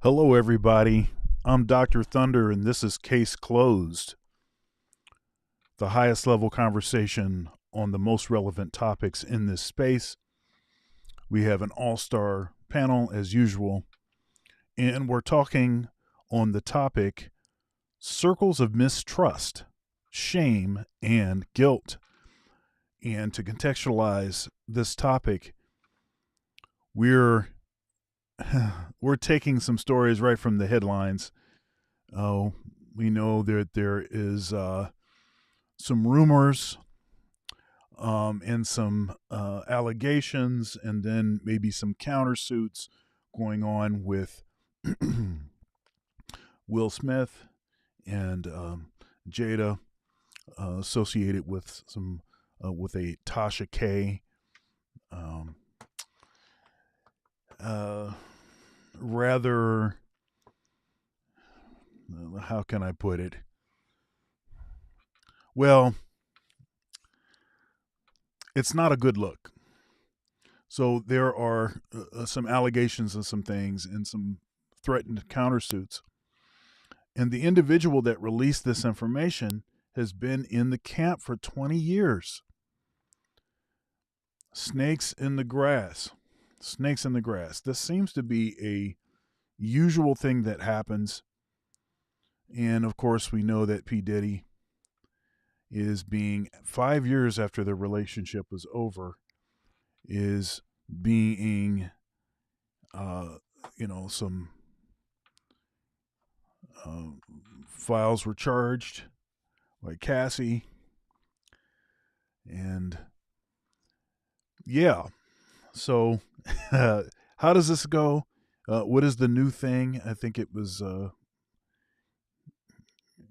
Hello, everybody. I'm Dr. Thunder, and this is Case Closed, the highest level conversation on the most relevant topics in this space. We have an all-star panel as usual, and we're talking on the topic circles of mistrust, shame, and guilt. And to contextualize this topic, we're taking some stories right from the headlines. We know that there is some rumors and some allegations, and then maybe some countersuits going on with Will Smith and Jada, associated with some with a Tasha K. Rather, how can I put it? Well, it's not a good look. So there are some allegations and some things and some threatened countersuits. And the individual that released this information has been in the camp for 20 years. Snakes in the grass. Snakes in the grass. This seems to be a usual thing that happens. And of course, we know that P. Diddy is being, 5 years after the relationship was over, is being, some files were charged by Cassie. And yeah, so how does this go? What is the new thing? I think it was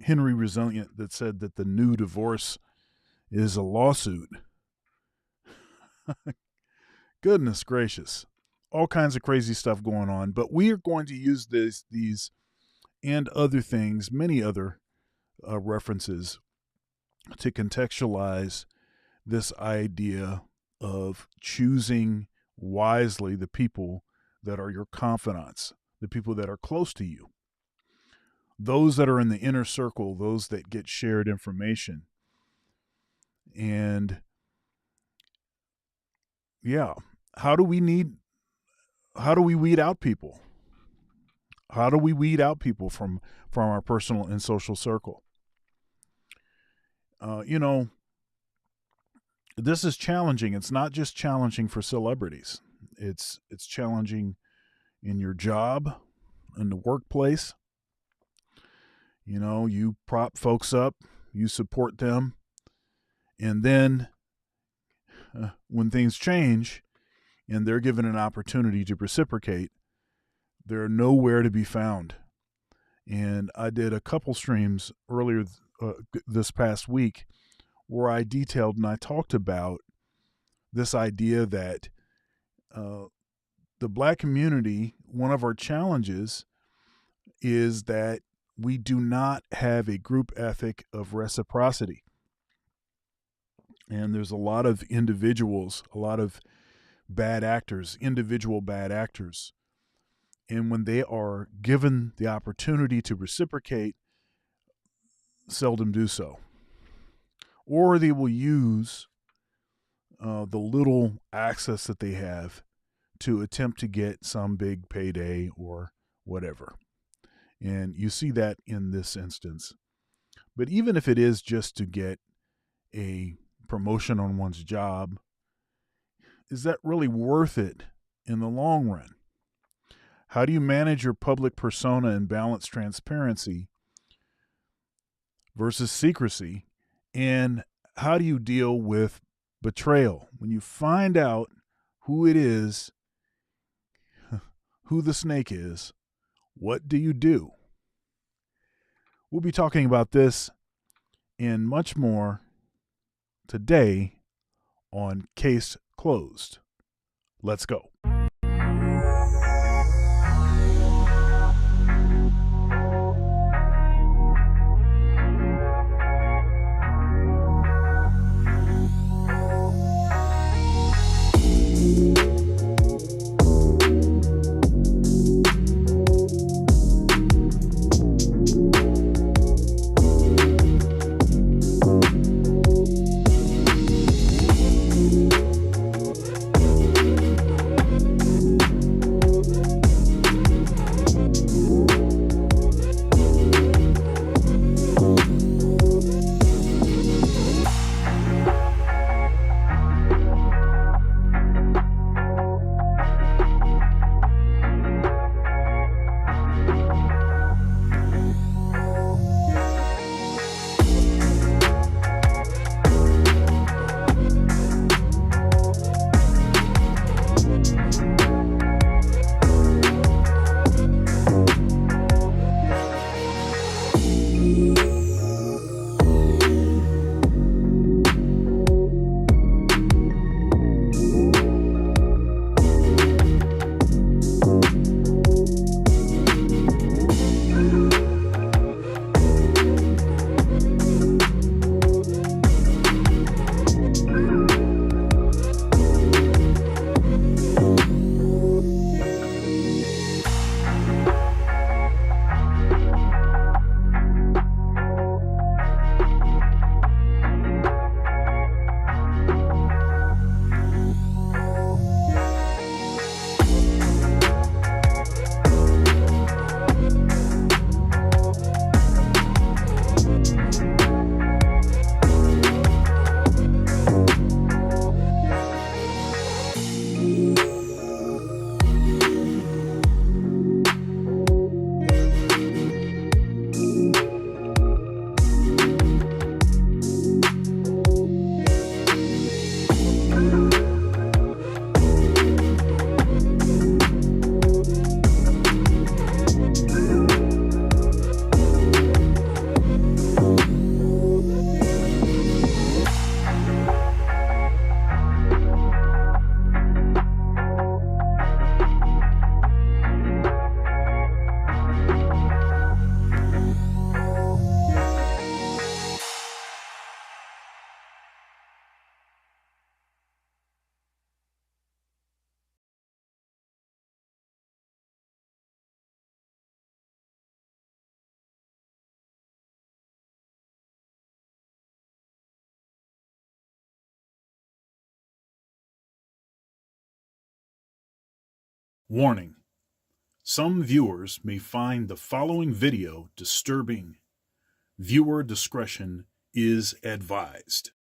Henry Resilient that said that the new divorce is a lawsuit. Goodness gracious. All kinds of crazy stuff going on. But we are going to use these and other things, many other references, to contextualize this idea of choosing wisely the people that are your confidants, the people that are close to you, those that are in the inner circle, those that get shared information. And yeah, how do we weed out people? How do we weed out people from our personal and social circle? This is challenging. It's not just challenging for celebrities. It's challenging in your job, in the workplace. You prop folks up, you support them, and then when things change and they're given an opportunity to reciprocate, they're nowhere to be found. And I did a couple streams earlier this past week where I detailed and I talked about this idea that the Black community, one of our challenges is that we do not have a group ethic of reciprocity. And there's a lot of individuals, a lot of bad actors, individual bad actors. And when they are given the opportunity to reciprocate, seldom do so. Or they will use the little access that they have to attempt to get some big payday or whatever. And you see that in this instance. But even if it is just to get a promotion on one's job, is that really worth it in the long run? How do you manage your public persona and balance transparency versus secrecy? And how do you deal with betrayal? When you find out who it is, who the snake is, what do you do? We'll be talking about this and much more today on Case Closed. Let's go. Warning: some viewers may find the following video disturbing. Viewer discretion is advised.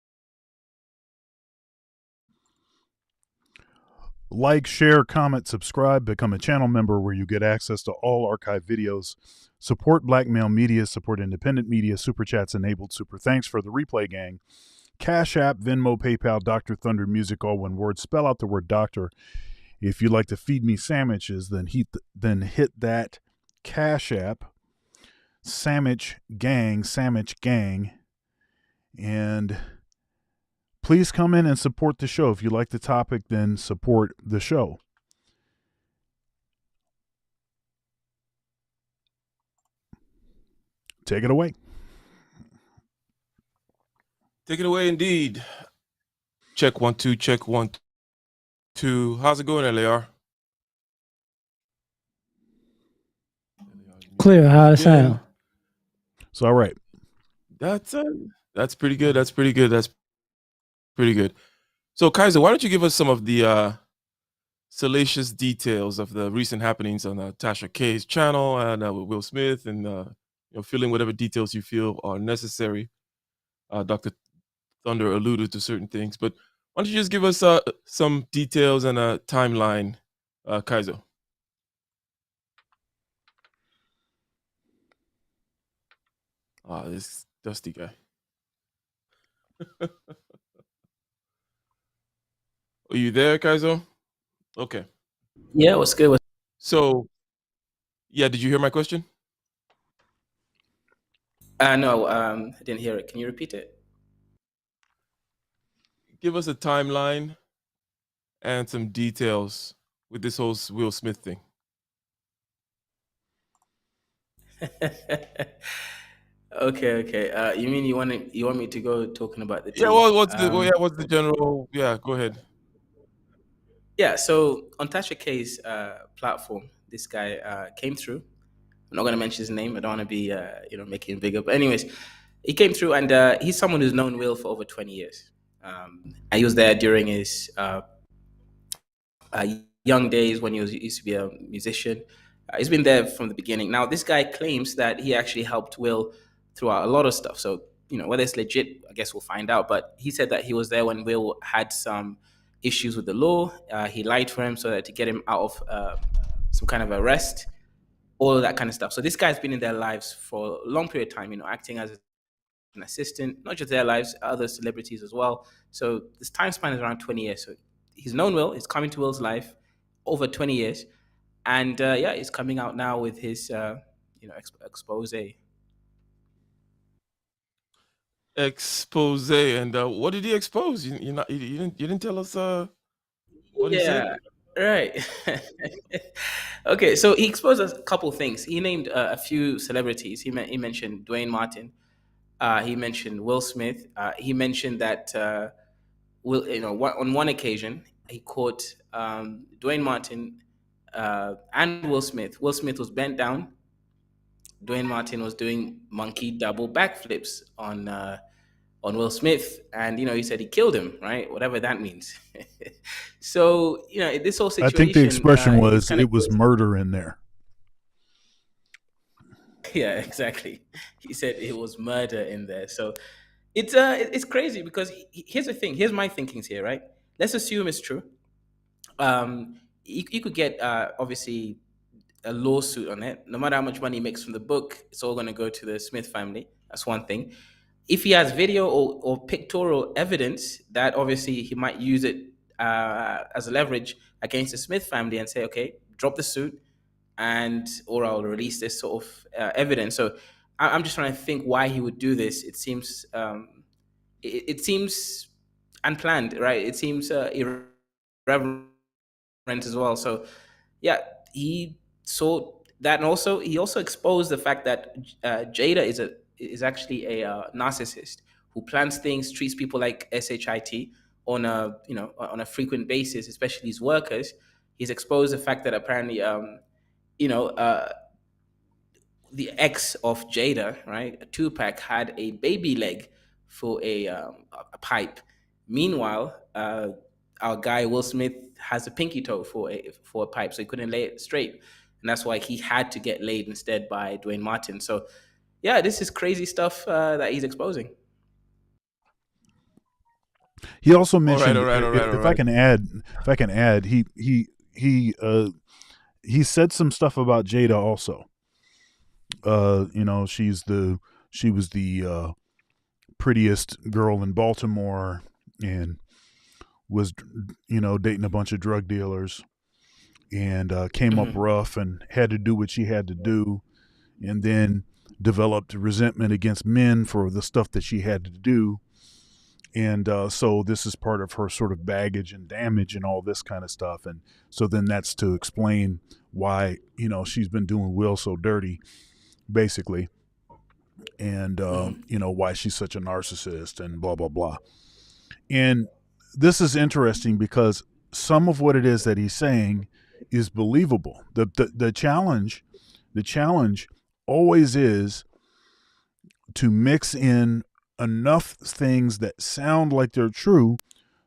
Like, share, comment, subscribe, become a channel member where you get access to all archive videos. Support black male media, support independent media, super chats enabled, super thanks for the replay gang. Cash App, Venmo, PayPal, Dr. Thunder Music, all one word. Spell out the word doctor. If you'd like to feed me sandwiches, then hit that Cash App, Sandwich Gang, and please come in and support the show. If you like the topic, then support the show. Take it away. Take it away, indeed. Check 1 2, check 1 2. How's it going, LAR? Clear. How it sound? It's all right. That's pretty good. That's pretty good. That's pretty good. So, Kaiser, why don't you give us some of the salacious details of the recent happenings on Tasha K's channel and with Will Smith, and fill in whatever details you feel are necessary. Dr. Thunder alluded to certain things, but why don't you just give us some details and a timeline, Kaiser? This dusty guy. Are you there, Kaiser? Okay. Yeah, what's good? So, yeah, did you hear my question? No, I didn't hear it. Can you repeat it? Give us a timeline and some details with this whole Will Smith thing. Okay. You mean you want me to go talking about the tea? Yeah, well, what's the general? Yeah, go ahead. Yeah, so on Tasha K's platform, this guy came through. I'm not going to mention his name. I don't want to be, making him bigger. But anyways, he came through, and he's someone who's known Will for over 20 years. And he was there during his young days when he used to be a musician. He's been there from the beginning. Now, this guy claims that he actually helped Will throughout a lot of stuff. So, whether it's legit, I guess we'll find out. But he said that he was there when Will had some issues with the law. He lied for him so that to get him out of some kind of arrest, all of that kind of stuff. So this guy's been in their lives for a long period of time, acting as an assistant, not just their lives, other celebrities as well. So this time span is around 20 years. So he's known Will, he's coming to Will's life over 20 years. And he's coming out now with his, expose. Expose. And what did he expose? You didn't tell us what he said? Right. Okay, so he exposed a couple things. He named a few celebrities. He mentioned Dwayne Martin. He mentioned Will Smith. He mentioned that on one occasion he caught Dwayne Martin and Will Smith. Will Smith was bent down. Dwayne Martin was doing monkey double backflips on Will Smith, and he said he killed him, right? Whatever that means. So this whole situation. I think the expression was it was crazy. murder in there. Yeah, exactly. He said it was murder in there. So it's crazy because here's the thing. Here's my thinkings here, right? Let's assume it's true. You could get obviously a lawsuit on it. No matter how much money he makes from the book, it's all going to go to the Smith family. That's one thing. If he has video or pictorial evidence, that obviously he might use it as a leverage against the Smith family and say, okay, drop the suit, or I'll release this sort of evidence. So I'm just trying to think why he would do this. It seems it seems unplanned, right? It seems irreverent as well. So yeah, he saw that, and also he also exposed the fact that Jada is actually a narcissist who plans things, treats people like shit on a frequent basis, especially his workers. He's exposed the fact that apparently you know uh, the ex of Jada, right, Tupac, had a baby leg for a pipe. Meanwhile, our guy Will Smith has a pinky toe for a pipe, so he couldn't lay it straight, and that's why he had to get laid instead by Dwayne Martin. So, yeah, this is crazy stuff that he's exposing. He also All right, mentioned, all right, all right, all if I right. can add, he said some stuff about Jada also. She was the prettiest girl in Baltimore, and was dating a bunch of drug dealers, and came up Mhm. rough and had to do what she had to do, and then developed resentment against men for the stuff that she had to do. And so this is part of her sort of baggage and damage and all this kind of stuff. And so then that's to explain why she's been doing Will so dirty, basically, and Mhm. why she's such a narcissist and blah blah blah. And this is interesting because some of what it is that he's saying is believable. The challenge always is to mix in enough things that sound like they're true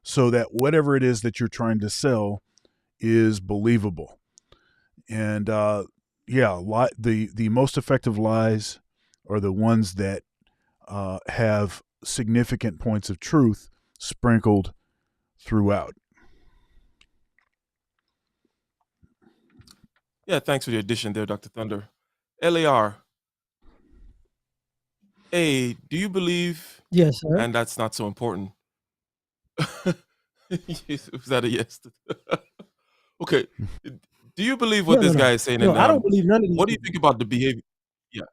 so that whatever it is that you're trying to sell is believable. And the most effective lies are the ones that have significant points of truth sprinkled throughout. Yeah, thanks for the addition there, Dr. Thunder. LAR, hey, do you believe, Yes, sir. and that's not so important. Was that a yes? Okay. Do you believe what No, no, this no. guy is saying? No, And I don't believe none of these what do you people. think about the behavior? Yeah.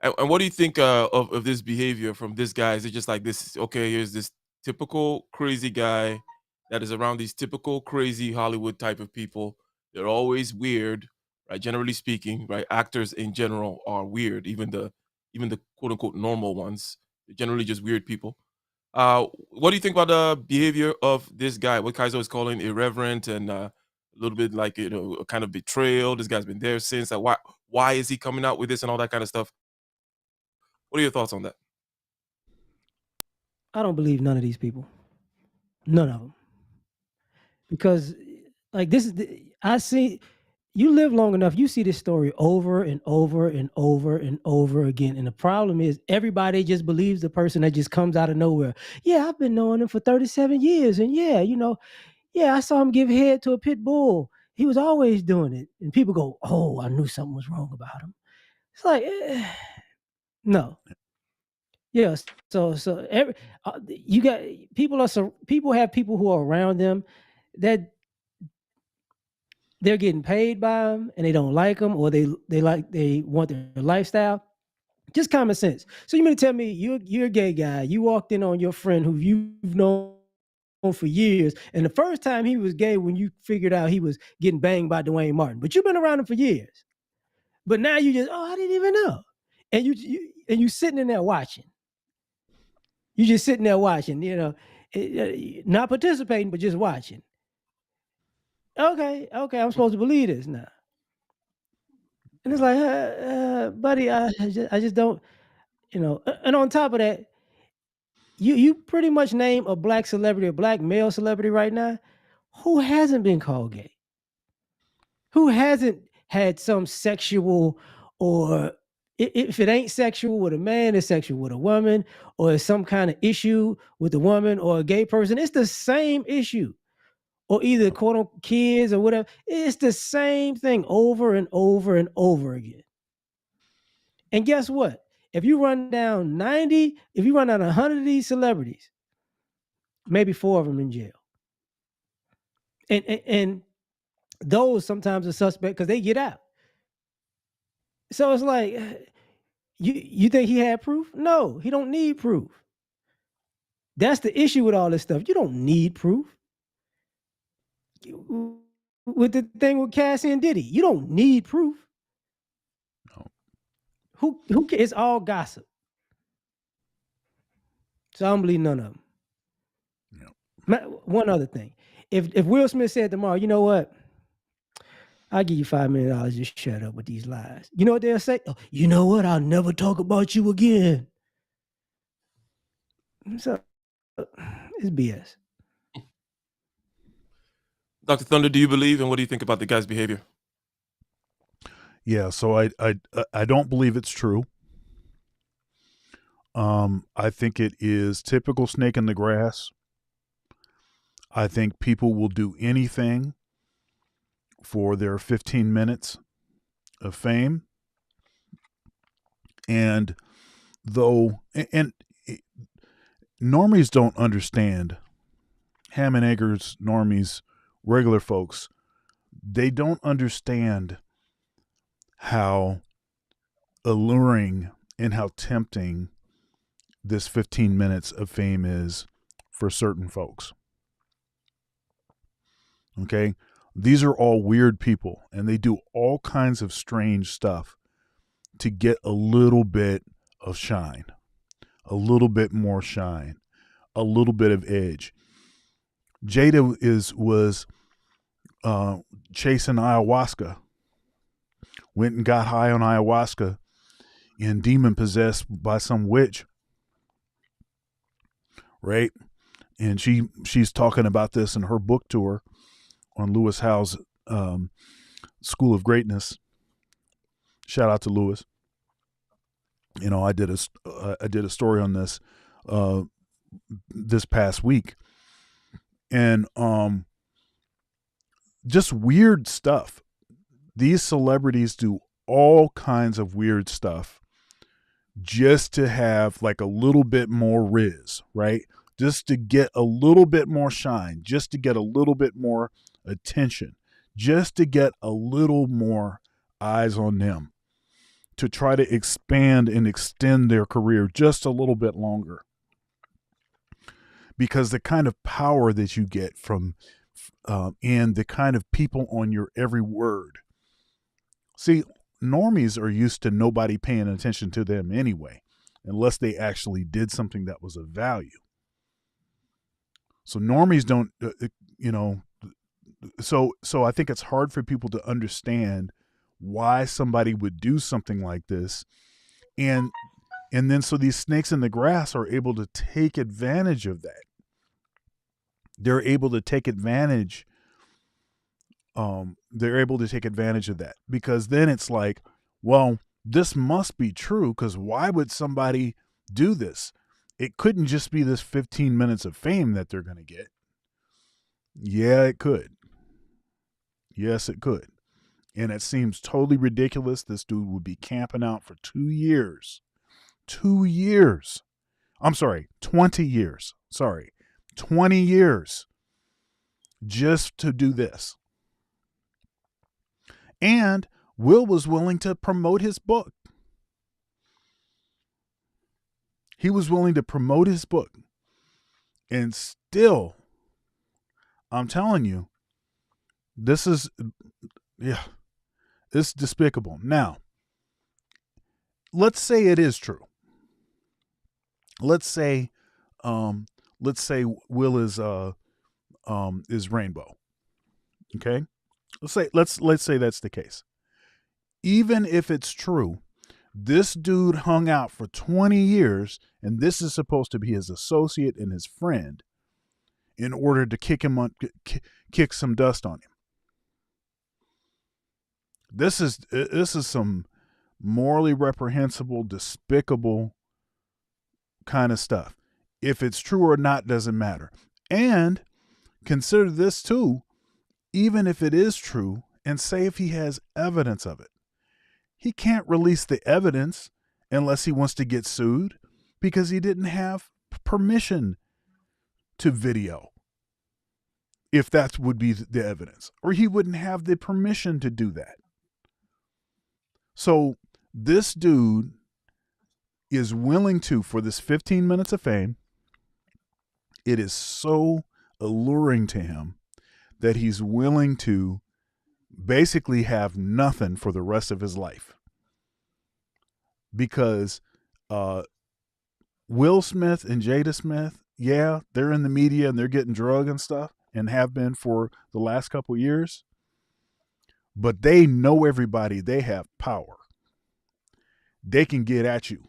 And what do you think of this behavior from this guy? Is it just like this? Okay, here's this typical crazy guy that is around these typical crazy Hollywood type of people. They're always weird, right? Generally speaking, right? Actors in general are weird. Even the quote unquote normal ones, they're generally just weird people. What do you think about the behavior of this guy? What Kaiser is calling irreverent and a little bit like a kind of betrayal. This guy's been there since. Like, why is he coming out with this and all that kind of stuff? What are your thoughts on that? I don't believe none of these people. None of them. Because like I see you live long enough, you see this story over and over and over and over again. And the problem is everybody just believes the person that just comes out of nowhere. Yeah, I've been knowing him for 37 years. And yeah, I saw him give head to a pit bull. He was always doing it. And people go, oh, I knew something was wrong about him. It's like, no. Yeah. So you got people have people who are around them that they're getting paid by them and they don't like them, or they want their lifestyle. Just common sense. So you mean to tell me you're a gay guy? You walked in on your friend who you've known for years, and the first time he was gay when you figured out he was getting banged by Dwayne Martin, but you've been around him for years. But now you just I didn't even know, and you sitting in there watching. You just sitting there watching, not participating, but just watching. Okay, I'm supposed to believe this now. And it's like, buddy, I just don't, And on top of that, you pretty much name a black celebrity, a black male celebrity right now, who hasn't been called gay, who hasn't had some sexual, or if it ain't sexual with a man, it's sexual with a woman, or it's some kind of issue with a woman or a gay person. It's the same issue. Or either quote unquote kids or whatever. It's the same thing over and over and over again. And guess what? If you run down 100 of these celebrities, maybe 4 of them in jail. And those sometimes are suspect because they get out. So it's like, you think he had proof? No, he don't need proof. That's the issue with all this stuff. You don't need proof. With the thing with Cassie and Diddy, you don't need proof. No. Who cares? It's all gossip. So I don't believe none of them. One other thing. If Will Smith said tomorrow, you know what? I'll give you $5 million, just shut up with these lies. You know what they'll say? Oh, you know what? I'll never talk about you again. So it's BS. Dr. Thunder, do you believe, and what do you think about the guy's behavior? Yeah, so I don't believe it's true. I think it is typical snake in the grass. I think people will do anything for their 15 minutes of fame. And and normies don't understand, ham and eggers, normies, regular folks, they don't understand how alluring and how tempting this 15 minutes of fame is for certain folks. Okay? These are all weird people, and they do all kinds of strange stuff to get a little bit of shine, a little bit more shine, a little bit of edge. Jada was chasing ayahuasca, went and got high on ayahuasca and demon possessed by some witch, right? And she's talking about this in her book tour on Lewis Howe's School of Greatness. Shout out to Lewis. You know, I did a story on this this past week, and just weird stuff. These celebrities do all kinds of weird stuff just to have like a little bit more riz, right? Just to get a little bit more shine, just to get a little bit more attention, just to get a little more eyes on them, to try to expand and extend their career just a little bit longer. Because the kind of power that you get from and the kind of people on your every word. See, normies are used to nobody paying attention to them anyway, unless they actually did something that was of value. So normies don't, so I think it's hard for people to understand why somebody would do something like this. And then so these snakes in the grass are able to take advantage of that. They're able to take advantage of that, because then it's like, well, this must be true, because why would somebody do this? It couldn't just be this 15 minutes of fame that they're going to get. Yeah, it could. Yes, it could. And it seems totally ridiculous. This dude would be camping out for 2 years. 2 years. I'm sorry, 20 years. 20 years just to do this. And Will was willing to promote his book. He was willing to promote his book. And still, I'm telling you, this is, it's despicable. Now, let's say it is true. Let's say Will is rainbow. Okay? Let's say that's the case. Even if it's true, this dude hung out for 20 years, and this is supposed to be his associate and his friend, in order to kick some dust on him. This is some morally reprehensible, despicable kind of stuff. If it's true or not doesn't matter. And consider this too, even if it is true, and say if he has evidence of it, he can't release the evidence unless he wants to get sued, because he didn't have permission to video, if that would be the evidence, or he wouldn't have the permission to do that. So this dude is willing to, for this 15 minutes of fame, it is so alluring to him that he's willing to basically have nothing for the rest of his life. Because Will Smith and Jada Smith, yeah, they're in the media and they're getting drugged and stuff, and have been for the last couple of years. But they know everybody. They have power. They can get at you.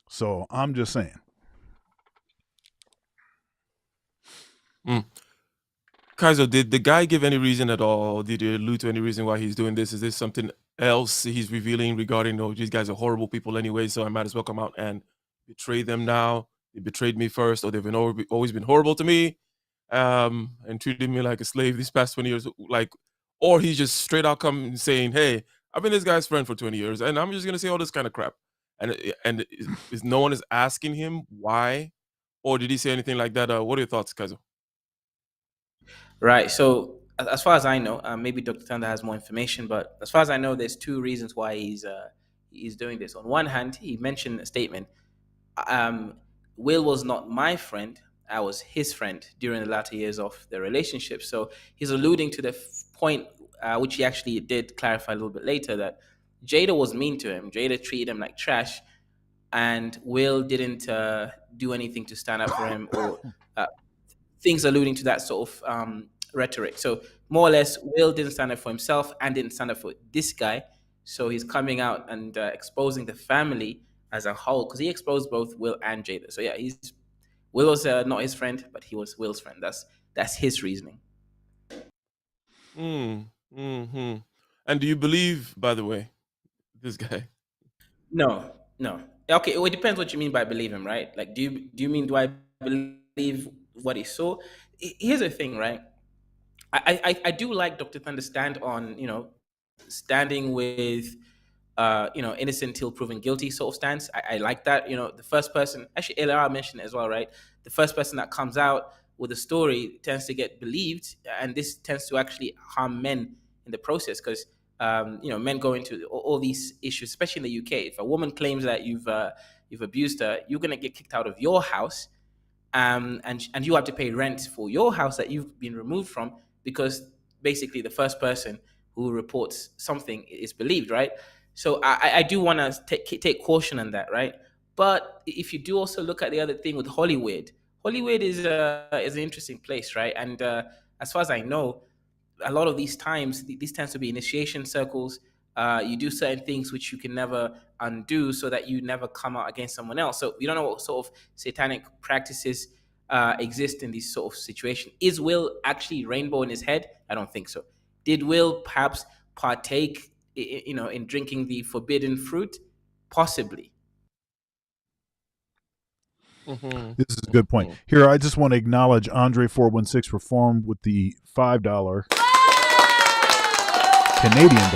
So I'm just saying. Kaiser, did the guy give any reason at all? Did he allude to any reason why he's doing this? Is this something else he's revealing regarding, oh, these guys are horrible people anyway, so I might as well come out and betray them now? They betrayed me first, or they've been always been horrible to me, and treated me like a slave these past 20 years. Like, or he's just straight out come saying, hey, I've been this guy's friend for 20 years, and I'm just gonna say all this kind of crap. And is no one is asking him why, or did he say anything like that? What are your thoughts, Kaiser? Right. So as far as I know, maybe Dr. Thunder has more information, but as far as I know, there's two reasons why he's doing this. On one hand, he mentioned a statement. Um, Will was not my friend. I was his friend during the latter years of the relationship. So he's alluding to the point, which he actually did clarify a little bit later, that Jada was mean to him. Jada treated him like trash, and Will didn't do anything to stand up for him, or things alluding to that sort of rhetoric. So more or less, Will didn't stand up for himself and didn't stand up for this guy. So he's coming out and exposing the family as a whole, because he exposed both Will and Jada. So yeah, Will was not his friend, but he was Will's friend. That's his reasoning. Hmm. And do you believe, by the way, this guy? No, no. Okay, well, it depends what you mean by believe him, right? Like, do you mean do I believe what he saw? Here's the thing, right? I do like Dr. Thunder stand on, standing with innocent till proven guilty sort of stance. I like that. The first person, actually LR mentioned it as well, right? The first person that comes out with a story tends to get believed, and this tends to actually harm men in the process, because men go into all these issues, especially in the UK. If a woman claims that you've abused her, you're gonna get kicked out of your house, and you have to pay rent for your house that you've been removed from, because basically the first person who reports something is believed, right? So I do want to take caution on that, right? But if you do also look at the other thing with Hollywood, Hollywood is an interesting place, right? And as far as I know, a lot of these times, these tends to be initiation circles. You do certain things which you can never undo, so that you never come out against someone else. So you don't know what sort of satanic practices exist in these sort of situation. Is Will actually rainbow in his head? I don't think so. Did Will perhaps partake, in drinking the forbidden fruit? Possibly. This is a good point. Here, I just want to acknowledge Andre 416 Reform with the $5 Canadian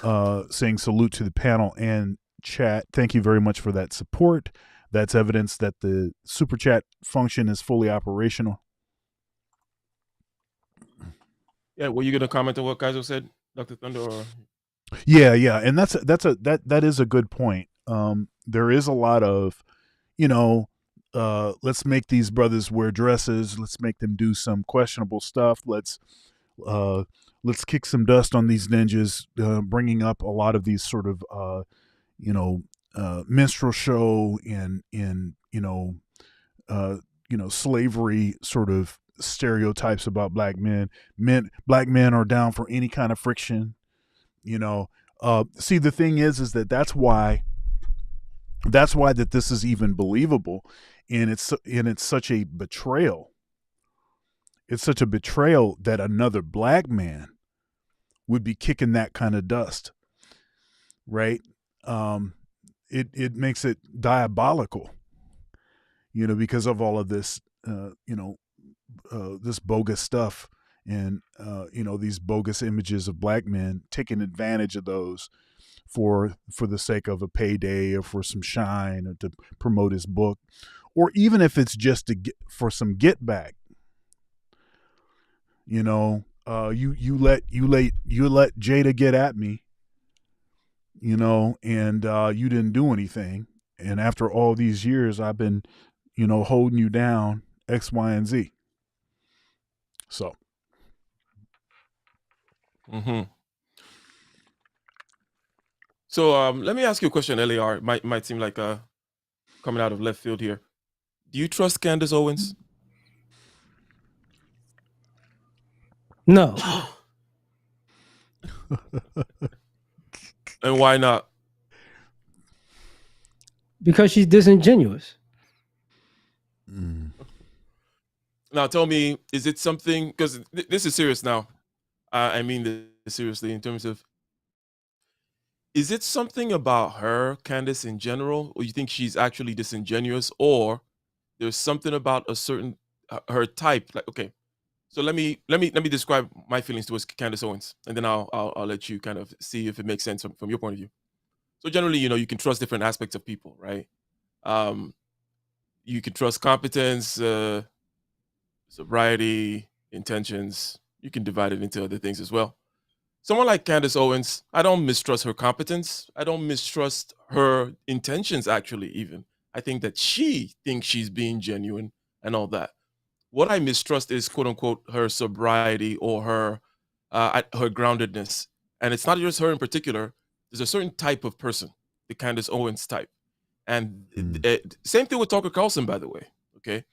dollars, saying salute to the panel and chat. Thank you very much for that support. That's evidence that the super chat function is fully operational. Yeah, were you gonna comment on what Kaiser said, Dr. Thunder? Or? Yeah, and that is a good point. There is a lot of, let's make these brothers wear dresses. Let's make them do some questionable stuff. Let's kick some dust on these ninjas, bringing up a lot of these sort of, minstrel show and slavery sort of stereotypes about black men. Black men are down for any kind of friction. See, the thing is that's why that this is even believable, and it's such a betrayal. It's such a betrayal that another black man would be kicking that kind of dust, right? It makes it diabolical, because of all of this, this bogus stuff, and these bogus images of black men, taking advantage of those for the sake of a payday or for some shine or to promote his book, or even if it's just for some get back. You let Jada get at me, and you didn't do anything, and after all these years I've been holding you down, X, Y, and Z. So So let me ask you a question, LAR. It might seem like coming out of left field here. Do you trust Candace Owens? No. And why not? Because she's disingenuous. Now tell me, is it something? Because this is serious now. I mean this seriously in terms of, is it something about her, Candace, in general, or you think she's actually disingenuous, or there's something about a certain her type? Like, okay, so let me describe my feelings towards Candace Owens, and then I'll let you kind of see if it makes sense from your point of view. So generally, you can trust different aspects of people, right? Um, you can trust competence, sobriety, intentions. You can divide it into other things as well. Someone like Candace Owens, I don't mistrust her competence. I don't mistrust her intentions, actually, even. I think that she thinks she's being genuine and all that. What I mistrust is, quote unquote, her sobriety or her groundedness. And it's not just her in particular. There's a certain type of person, the Candace Owens type. And same thing with Tucker Carlson, by the way. Okay.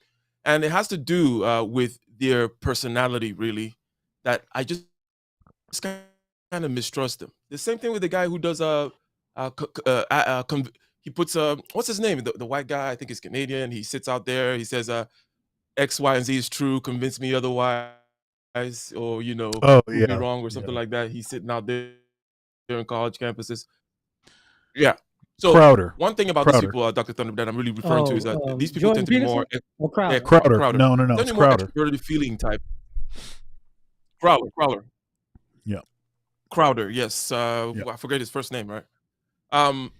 And it has to do with their personality, really, that I just kind of mistrust them. The same thing with the guy who does he puts what's his name? The white guy, I think he's Canadian. He sits out there. He says X, Y, and Z is true. Convince me otherwise, or Oh prove me yeah, wrong, or yeah. something like that. He's sitting out there in college campuses. Yeah. So Crowder, one thing about these Crowder, people, Dr. Thunder, that I'm really referring to is that these people Jordan tend to be Peterson more or Crowder? Crowder. Crowder. No, no, no. Tend It's to be more Crowder. extroverted feeling type. Crowder. Yeah, Crowder, yes. yeah. I forget his first name, right? Um,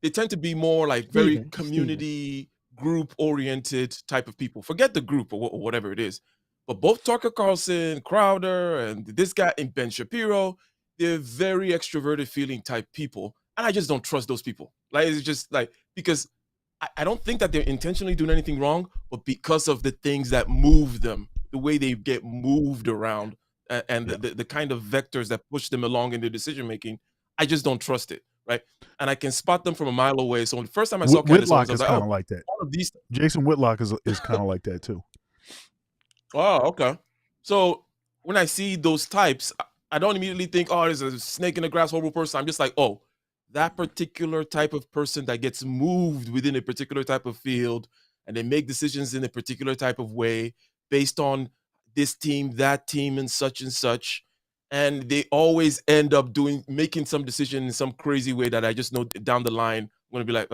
they tend to be more like very Steven. community group oriented type of people. Forget the group or whatever it is. But both Tucker Carlson, Crowder, and this guy and Ben Shapiro, they're very extroverted feeling type people. And I just don't trust those people. Like, it's just like, because I don't think that they're intentionally doing anything wrong, but because of the things that move them, the way they get moved around, and Yeah. the kind of vectors that push them along in their decision making, I just don't trust it, right? And I can spot them from a mile away. So the first time I saw Candace Owens, Whitlock I was is like, kind oh, of like that. all of these. Jason Whitlock is kind of like that too. Oh, okay. So when I see those types, I don't immediately think, oh, there's a snake in the grass, horrible person. I'm just like, oh, that particular type of person that gets moved within a particular type of field, and they make decisions in a particular type of way based on this team, that team, and such. And they always end up making some decision in some crazy way that I just know down the line, I'm going to be like,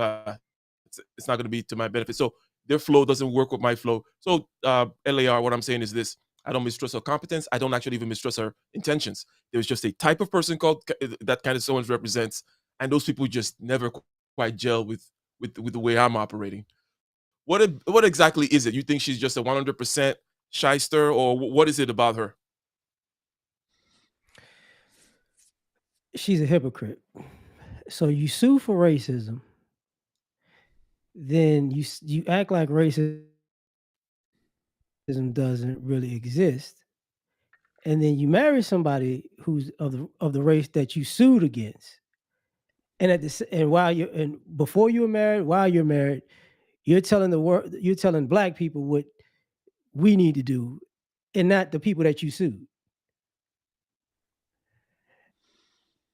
it's not going to be to my benefit. So their flow doesn't work with my flow. So LAR, what I'm saying is this: I don't mistrust her competence. I don't actually even mistrust her intentions. There's just a type of person called that kind of someone represents, and those people just never quite gel with the way I'm operating. What exactly is it? You think she's just a 100% shyster, or what is it about her? She's a hypocrite. So you sue for racism, then you act like racism doesn't really exist, and then you marry somebody who's of the race that you sued against. And and before you were married, while you're married, you're telling the world, you're telling black people what we need to do, and not the people that you sued.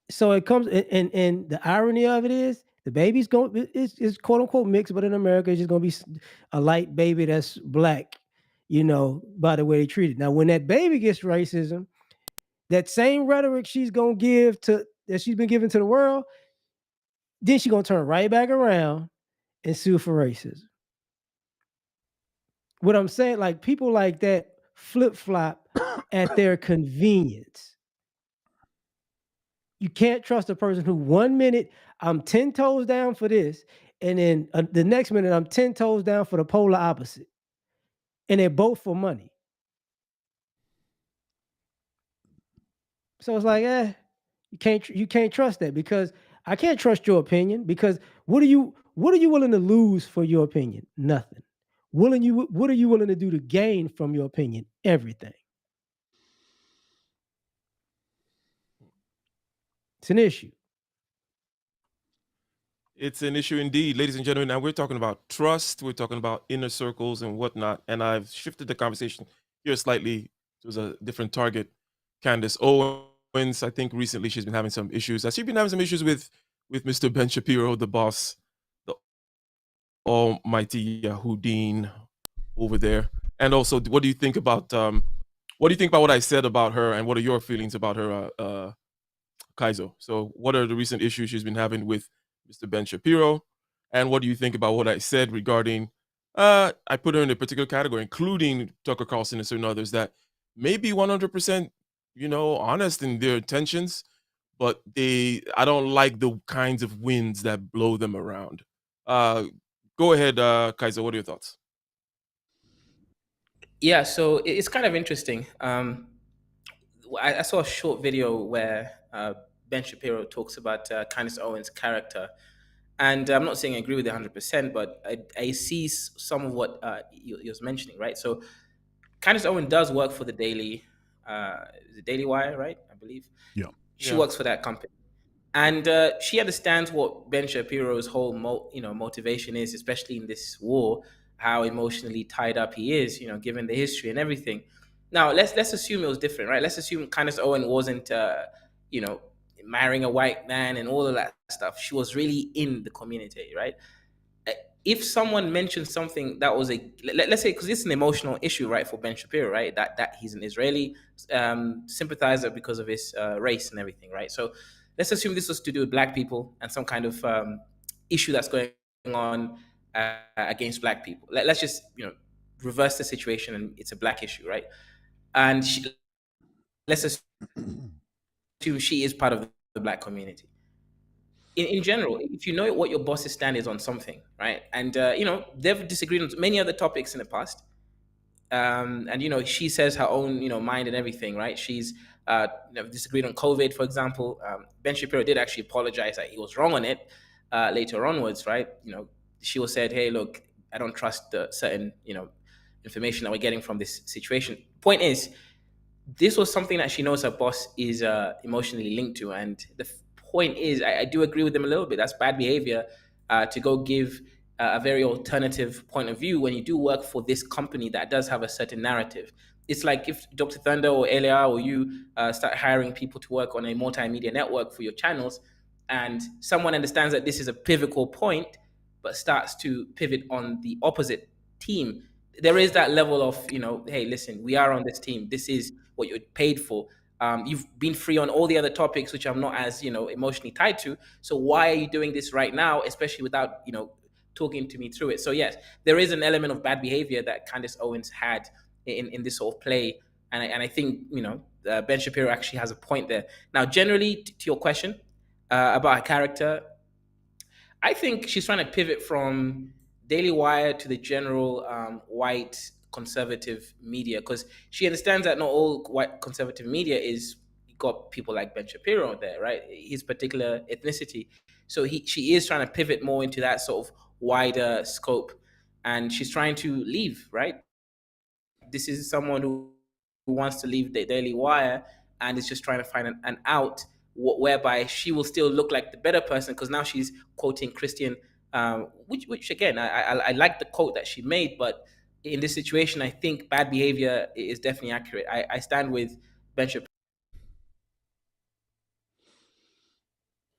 So it comes, and the irony of it is the baby's going is quote unquote mixed, but in America it's just going to be a light baby that's black, by the way they treat it. Now, when that baby gets racism, that same rhetoric she's going to give to that she's been giving to the world, then she's going to turn right back around and sue for racism. What I'm saying, like people like that flip flop at their convenience. You can't trust a person who 1 minute I'm 10 toes down for this, and then the next minute I'm 10 toes down for the polar opposite. And they're both for money. So it's like, you can't trust that, because I can't trust your opinion, because what are you willing to lose for your opinion? Nothing. What are you willing to do to gain from your opinion? Everything. It's an issue. It's an issue indeed, ladies and gentlemen. Now we're talking about trust. We're talking about inner circles and whatnot. And I've shifted the conversation here slightly to a different target. Candace Owens, I think recently she's been having some issues. Has she been having some issues with Mr. Ben Shapiro, the boss, the almighty Houdin over there? And also, what do you think about what I said about her, and what are your feelings about her, Kaizo? So, what are the recent issues she's been having with Mr. Ben Shapiro, and what do you think about what I said regarding? I put her in a particular category, including Tucker Carlson and certain others that may be 100%, honest in their intentions, but I don't like the kinds of winds that blow them around. Uh, Go ahead, Kaiser. What are your thoughts? Yeah, so it's kind of interesting. I saw a short video where Ben Shapiro talks about Candace Owens' character, and I'm not saying I agree with it 100%, but I see some of what you was mentioning, right? So Candace Owens does work for the Daily Wire, right? I believe Yeah. she Yeah. works for that company, and she understands what Ben Shapiro's whole motivation is, especially in this war, how emotionally tied up he is, given the history and everything. Now let's assume it was different, right? Let's assume Candace Owen wasn't you know marrying a white man and all of that stuff. She was really in the community, right? If someone mentioned something that was let's say, because it's an emotional issue, right, for Ben Shapiro, right, that he's an Israeli sympathizer because of his race and everything, right? So let's assume this was to do with black people and some kind of issue that's going on against black people. Let's just reverse the situation and it's a black issue, right? And let's assume she is part of the black community. In general, if you know what your boss's stand is on something, right, and they've disagreed on many other topics in the past, and she says her own mind and everything, right? She's disagreed on COVID, for example. Ben Shapiro did actually apologize that he was wrong on it later onwards, right? She was said, hey, look, I don't trust the certain information that we're getting from this situation. Point is, this was something that she knows her boss is emotionally linked to. And the point is, I do agree with them a little bit. That's bad behavior to go give a very alternative point of view when you do work for this company that does have a certain narrative. It's like if Dr. Thunder or Elia or you start hiring people to work on a multimedia network for your channels, and someone understands that this is a pivotal point, but starts to pivot on the opposite team. There is that level of, hey, listen, we are on this team. This is what you're paid for. You've been free on all the other topics, which I'm not as emotionally tied to. So why are you doing this right now, especially without talking to me through it? So yes, there is an element of bad behavior that Candace Owens had in this sort of play, and I think Ben Shapiro actually has a point there. Now, generally, to your question about her character, I think she's trying to pivot from Daily Wire to the general white conservative media, because she understands that not all white conservative media is got people like Ben Shapiro there, right? His particular ethnicity. So she is trying to pivot more into that sort of wider scope, and she's trying to leave, right? This is someone who wants to leave the Daily Wire and is just trying to find an out whereby she will still look like the better person, because now she's quoting Christian, which again, I like the quote that she made, but in this situation, I think bad behavior is definitely accurate. I stand with Ben Shapiro.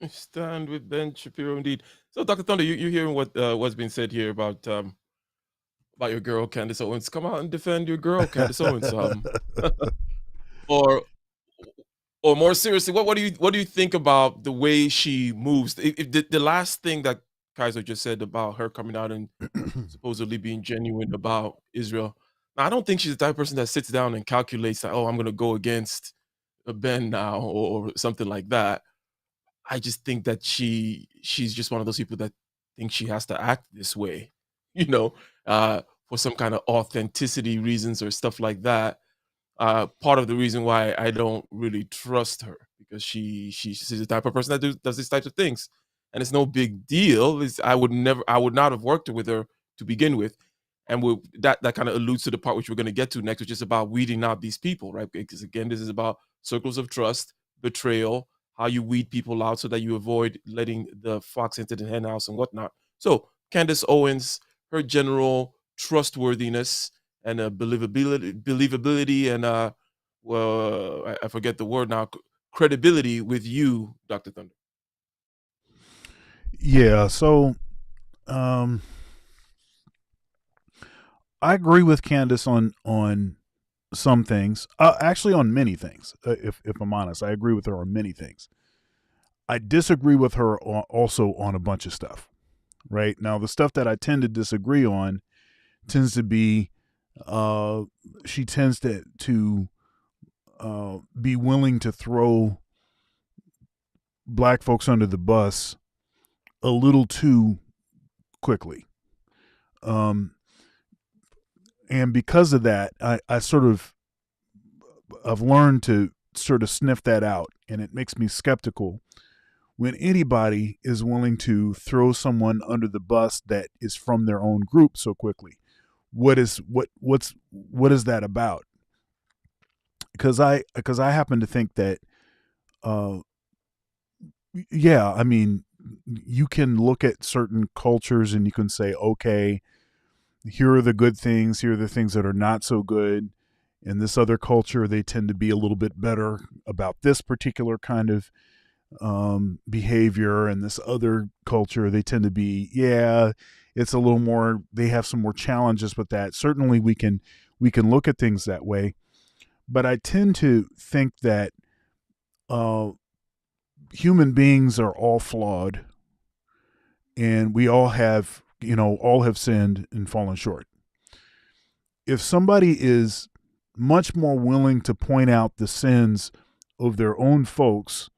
Stand with Ben Shapiro, indeed. So, Dr. Thunder, you're hearing what's been said here about your girl Candace Owens. Come out and defend your girl Candace Owens. Or or more seriously, what do you think about the way she moves? If the last thing that Kaiser just said about her coming out and supposedly being genuine about Israel, now, I don't think she's the type of person that sits down and calculates that, oh, I'm going to go against Ben now, or something like that. I just think that she's just one of those people that think she has to act this way, you know, for some kind of authenticity reasons or stuff like that. Part of the reason why I don't really trust her, because she's the type of person that does these types of things, and it's no big deal. I would not have worked with her to begin with, and that kind of alludes to the part which we're going to get to next, which is about weeding out these people, right? Because again, this is about circles of trust, betrayal, how you weed people out so that you avoid letting the fox into the henhouse and whatnot. So Candace Owens, her general trustworthiness and believability, and well, I forget the word now, credibility with you, Dr. Thunder. Yeah. So, um, I agree with Candace on some things. Actually, on many things. If I'm honest, I agree with her on many things. I disagree with her also on a bunch of stuff. Right now, the stuff that I tend to disagree on tends to be, she tends to be willing to throw black folks under the bus a little too quickly. And because of that, I sort of, I've learned to sort of sniff that out, and it makes me skeptical when anybody is willing to throw someone under the bus that is from their own group so quickly. What is that about? Because I happen to think that, yeah, I mean, you can look at certain cultures and you can say, okay, here are the good things, here are the things that are not so good. In this other culture, they tend to be a little bit better about this particular kind of behavior. And this other culture, they tend to be, yeah, it's a little more, they have some more challenges with that. Certainly we can look at things that way. But I tend to think that human beings are all flawed, and we all have, all have sinned and fallen short. If somebody is much more willing to point out the sins of their own folks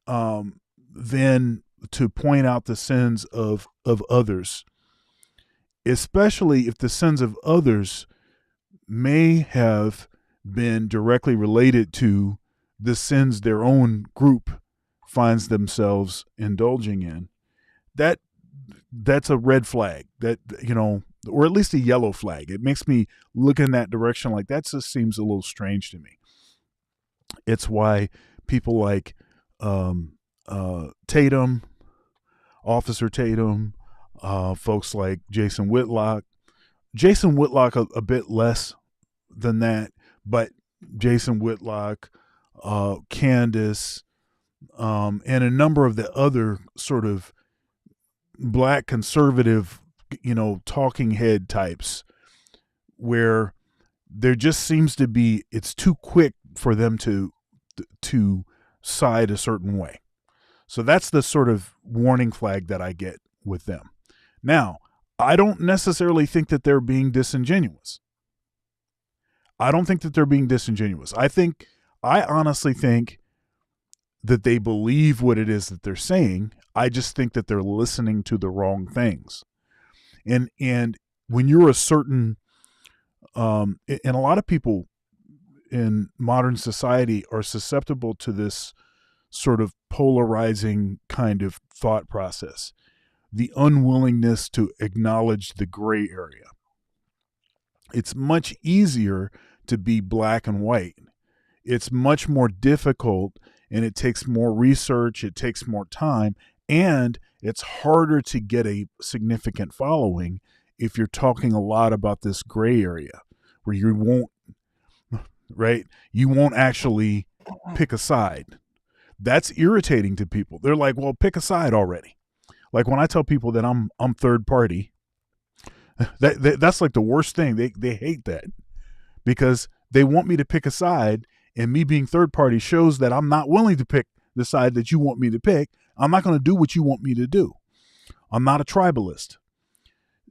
than to point out the sins of others, especially if the sins of others may have been directly related to the sins their own group finds themselves indulging in, that's a red flag, that, or at least a yellow flag. It makes me look in that direction like that just seems a little strange to me. It's why people like Tatum, Officer Tatum, folks like Jason Whitlock a bit less than that, but Jason Whitlock, Candace, and a number of the other sort of black conservative, talking head types, where there just seems to be, it's too quick for them to side a certain way. So that's the sort of warning flag that I get with them. Now, I don't necessarily think that they're being disingenuous. I honestly think that they believe what it is that they're saying. I just think that they're listening to the wrong things. And when you're a certain, and a lot of people in modern society are susceptible to this sort of polarizing kind of thought process, the unwillingness to acknowledge the gray area. It's much easier to be black and white. It's much more difficult, and it takes more research, it takes more time, and it's harder to get a significant following if you're talking a lot about this gray area, where you won't actually pick a side. That's irritating to people. They're like, well, pick a side already. Like when I tell people that I'm third party, that's like the worst thing. They hate that, because they want me to pick a side, and me being third party shows that I'm not willing to pick the side that you want me to pick. I'm not going to do what you want me to do. I'm not a tribalist,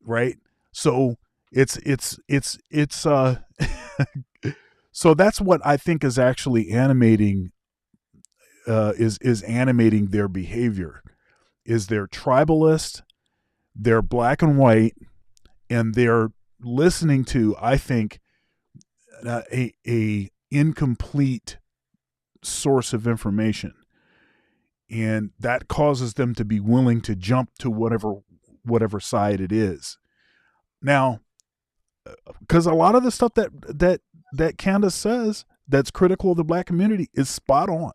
right? So it's so that's what I think is actually animating is animating their behavior. Is they're tribalist, they're black and white, and they're listening to, I think, a incomplete source of information, and that causes them to be willing to jump to whatever side it is. Now, because a lot of the stuff that Candace says that's critical of the black community is spot on.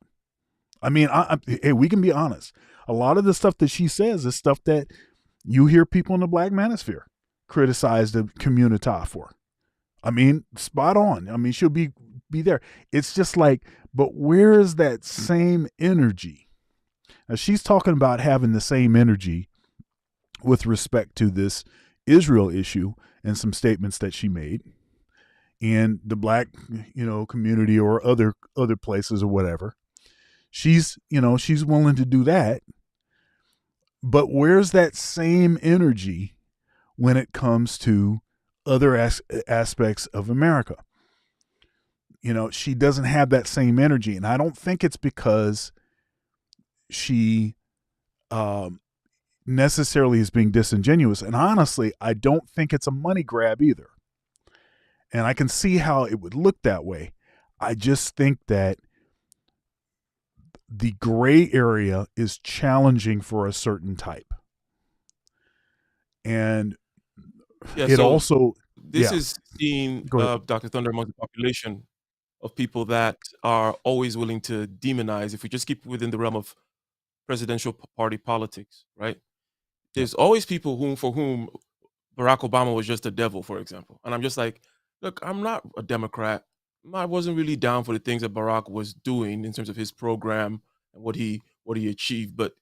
I mean, hey, we can be honest. A lot of the stuff that she says is stuff that you hear people in the black manosphere criticize the community for. I mean, spot on. I mean, she'll be there. It's just like, but where is that same energy? Now, she's talking about having the same energy with respect to this Israel issue, and some statements that she made in the black, community or other places or whatever. She's willing to do that. But where's that same energy when it comes to other aspects of America? She doesn't have that same energy. And I don't think it's because she necessarily is being disingenuous. And honestly, I don't think it's a money grab either. And I can see how it would look that way. I just think that the gray area is challenging for a certain type. And it so also... This is seeing Dr. Thunder among the population of people that are always willing to demonize, if we just keep within the realm of presidential party politics, right? There's always people for whom Barack Obama was just a devil, for example. And I'm just like, look, I'm not a Democrat. I wasn't really down for the things that Barack was doing in terms of his program and what he achieved. But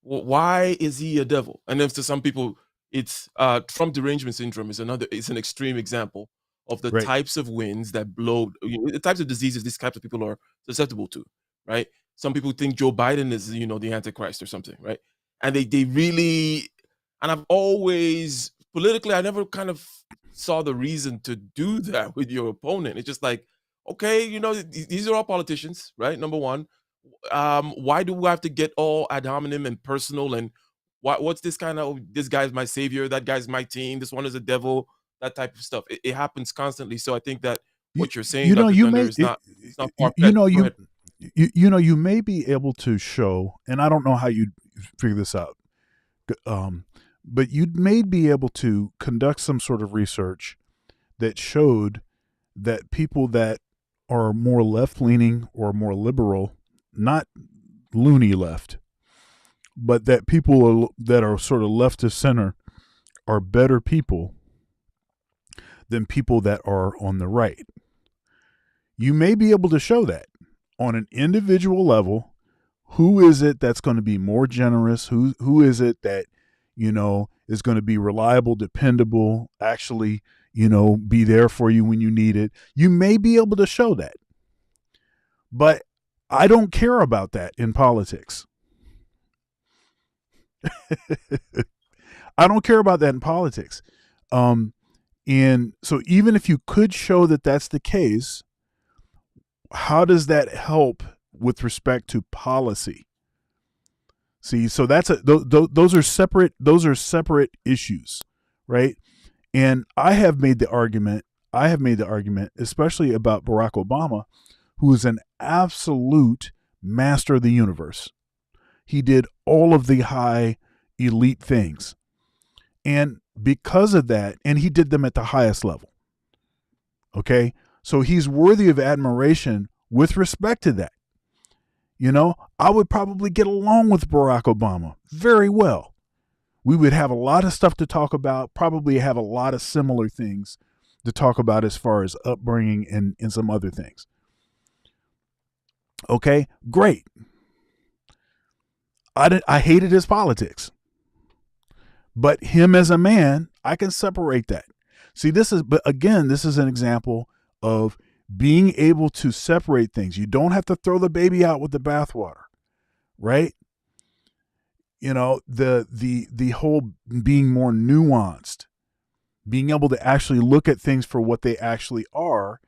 why is he a devil? And then to some people, it's Trump derangement syndrome is an extreme example of the types of winds that blow, the types of diseases these types of people are susceptible to, right? Some people think Joe Biden is, the Antichrist or something, right? And they really, and I've always, politically, I never kind of saw the reason to do that with your opponent. It's just like, okay, these are all politicians, right? Number one. Why do we have to get all ad hominem and personal, and what's this kind of, this guy's my savior, that guy's my team, this one is a devil, that type of stuff. It happens constantly. So I think that what you're saying, Dr. Thunder, is not far-fetched. You may be able to show, and I don't know how you'd figure this out, but you may be able to conduct some sort of research that showed that people that are more left-leaning or more liberal, not loony left, but that people that are sort of left of center are better people than people that are on the right. You may be able to show that on an individual level. Who is it that's going to be more generous? Who is it that, is going to be reliable, dependable, actually, be there for you when you need it? You may be able to show that. But I don't care about that in politics. I don't care about that in politics. And so even if you could show that that's the case, how does that help with respect to policy? See, so that's those are separate issues, right? And I have made the argument, especially about Barack Obama, who is an absolute master of the universe. He did all of the high elite things. And because of that, and he did them at the highest level. Okay? So he's worthy of admiration with respect to that. I would probably get along with Barack Obama very well. We would have a lot of stuff to talk about, probably have a lot of similar things to talk about as far as upbringing and some other things. Okay, great. I hated his politics. But him as a man, I can separate that. See, this is an example of being able to separate things. You don't have to throw the baby out with the bathwater, right? The whole being more nuanced, being able to actually look at things for what they actually are.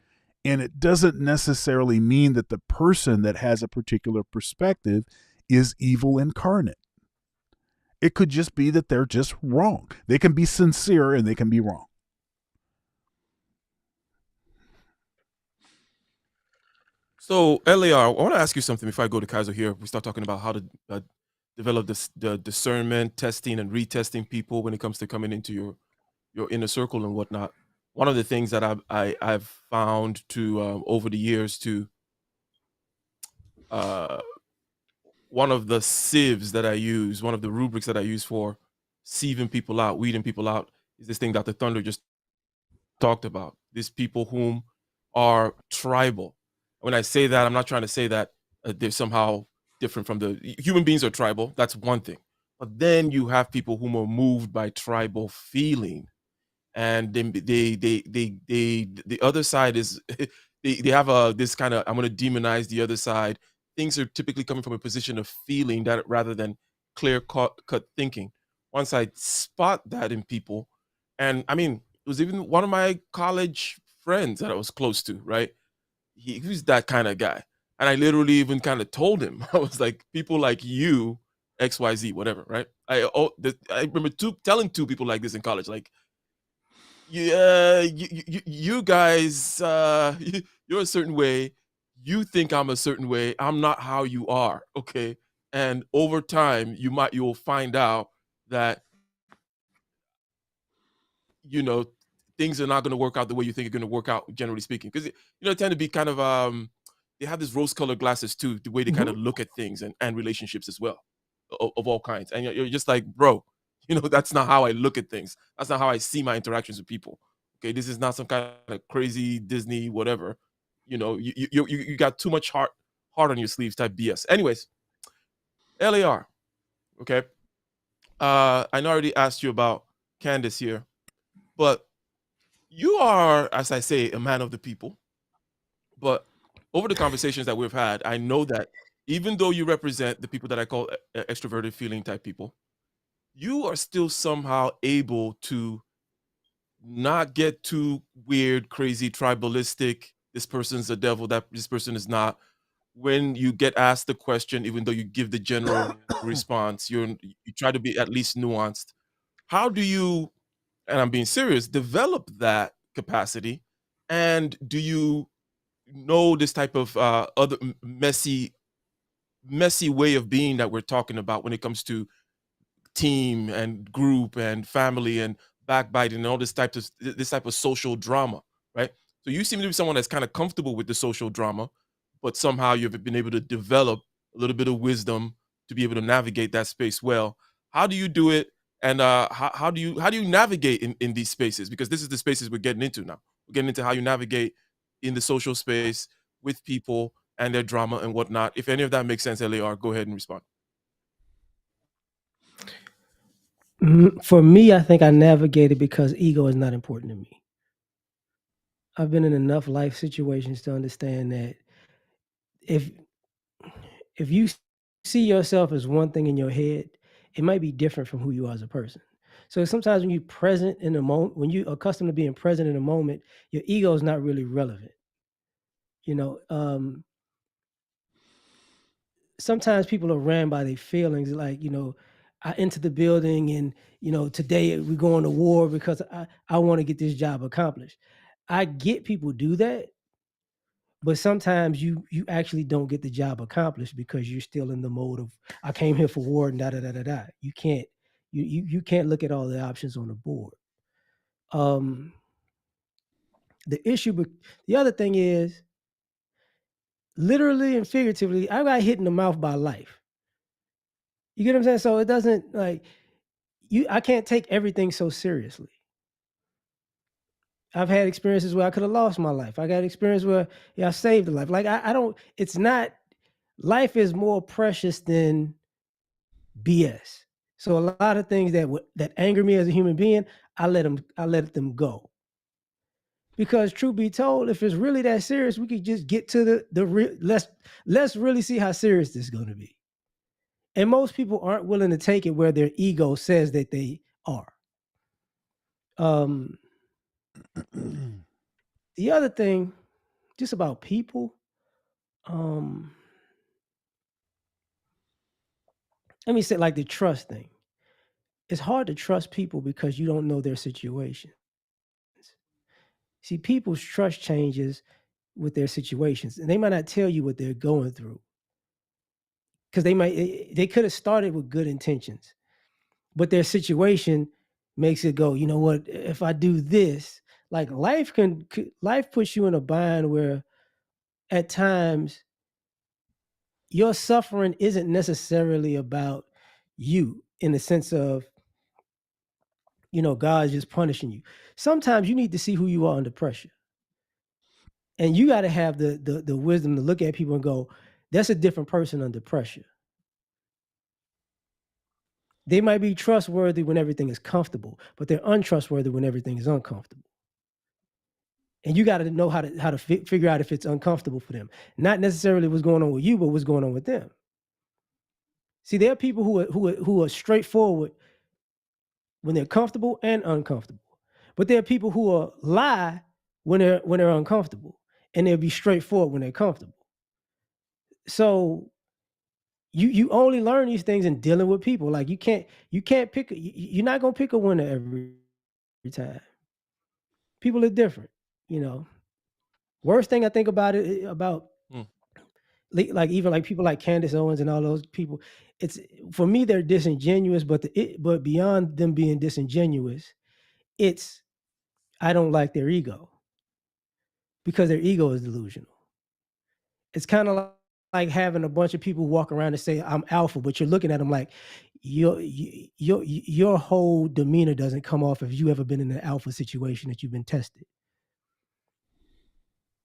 And it doesn't necessarily mean that the person that has a particular perspective is evil incarnate. It could just be that they're just wrong. They can be sincere and they can be wrong. So, LAR, I want to ask you something before I go to Kaiser here. We start talking about how to develop the discernment, testing, and retesting people when it comes to coming into your inner circle and whatnot. One of the things that I've found to over the years to one of the sieves that I use, one of the rubrics that I use for sieving people out, weeding people out, is this thing Dr. Thunder just talked about. These people whom are tribal. When I say that, I'm not trying to say that they're somehow different from the human beings are tribal. That's one thing. But then you have people whom are moved by tribal feeling. and the other side is they have a this kind of, I'm going to demonize the other side. Things are typically coming from a position of feeling that rather than cut thinking. Once I spot that in people, and I mean, it was even one of my college friends that I was close to, right? He was that kind of guy. And I literally even kind of told him, I was like, people like you, XYZ, whatever, right? I remember telling two people like this in college, like, yeah, you guys, you're a certain way. You think I'm a certain way. I'm not how you are, okay? And over time, you'll find out that, you know, things are not going to work out the way you think are going to work out, generally speaking, because they tend to be kind of they have this rose-colored glasses too, the way they kind of look at things and relationships as well, of all kinds. And you're just like, bro, that's not how I look at things. That's not how I see my interactions with people. Okay, this is not some kind of crazy Disney whatever. You got too much heart on your sleeves type BS. Anyways, LAR. Okay, I know I already asked you about Candace here, but you are, as I say, a man of the people. But over the conversations that we've had, I know that even though you represent the people that I call extroverted feeling type people, you are still somehow able to not get too weird, crazy, tribalistic. This person's a devil, that this person is not. When you get asked the question, even though you give the general response, you try to be at least nuanced. How do you, and I'm being serious, develop that capacity? And do you know this type of other messy way of being that we're talking about when it comes to team and group and family and backbiting and all this type of social drama, right? So you seem to be someone that's kind of comfortable with the social drama, but somehow you've been able to develop a little bit of wisdom to be able to navigate that space well. How do you do it? And how do you navigate in these spaces? Because this is the spaces we're getting into now. We're getting into how you navigate in the social space with people and their drama and whatnot. If any of that makes sense, LAR, go ahead and respond. For me, I think I navigated because ego is not important to me. I've been in enough life situations to understand that if if you see yourself as one thing in your head, it might be different from who you are as a person. So sometimes when you're present in a moment, when you're accustomed to being present in a moment, your ego is not really relevant. You know, sometimes people are ran by their feelings. Like, I enter the building and, today we're going to war because I want to get this job accomplished. I get people do that, but sometimes you actually don't get the job accomplished because you're still in the mode of I came here for war and da da da da da. You can't look at all the options on the board. Um, the issue, the other thing is literally and figuratively, I got hit in the mouth by life. You get what I'm saying? So it doesn't like you. I can't take everything so seriously. I've had experiences where I could have lost my life. I got experience where I saved a life. Like I don't. It's not. Life is more precious than BS. So a lot of things that anger me as a human being, I let them go. Because truth be told, if it's really that serious, we could just get to the real. Let's really see how serious this is going to be. And most people aren't willing to take it where their ego says that they are. Um, the other thing, just about people, um, let me say like the trust thing. It's hard to trust people because you don't know their situations. See, people's trust changes with their situations, and they might not tell you what they're going through because they could have started with good intentions, but their situation makes it go. You know what? If I do this, like life puts you in a bind where at times your suffering isn't necessarily about you in the sense of God's just punishing you. Sometimes you need to see who you are under pressure. And you got to have the wisdom to look at people and go, that's a different person under pressure. They might be trustworthy when everything is comfortable, but they're untrustworthy when everything is uncomfortable. And you got to know how to figure out if it's uncomfortable for them. Not necessarily what's going on with you, but what's going on with them. See, there are people who are straightforward when they're comfortable and uncomfortable, but there are people who will lie when they're uncomfortable, and they'll be straightforward when they're comfortable. So you only learn these things in dealing with people. Like you can't pick. You're not gonna pick a winner every time. People are different. You know. Worst thing I think about it about Mm. like even like people like Candace Owens and all those people, it's for me they're disingenuous, but beyond them being disingenuous, it's I don't like their ego because their ego is delusional. It's kind of like having a bunch of people walk around and say I'm alpha, but you're looking at them like your whole demeanor doesn't come off if you ever been in an alpha situation that you've been tested.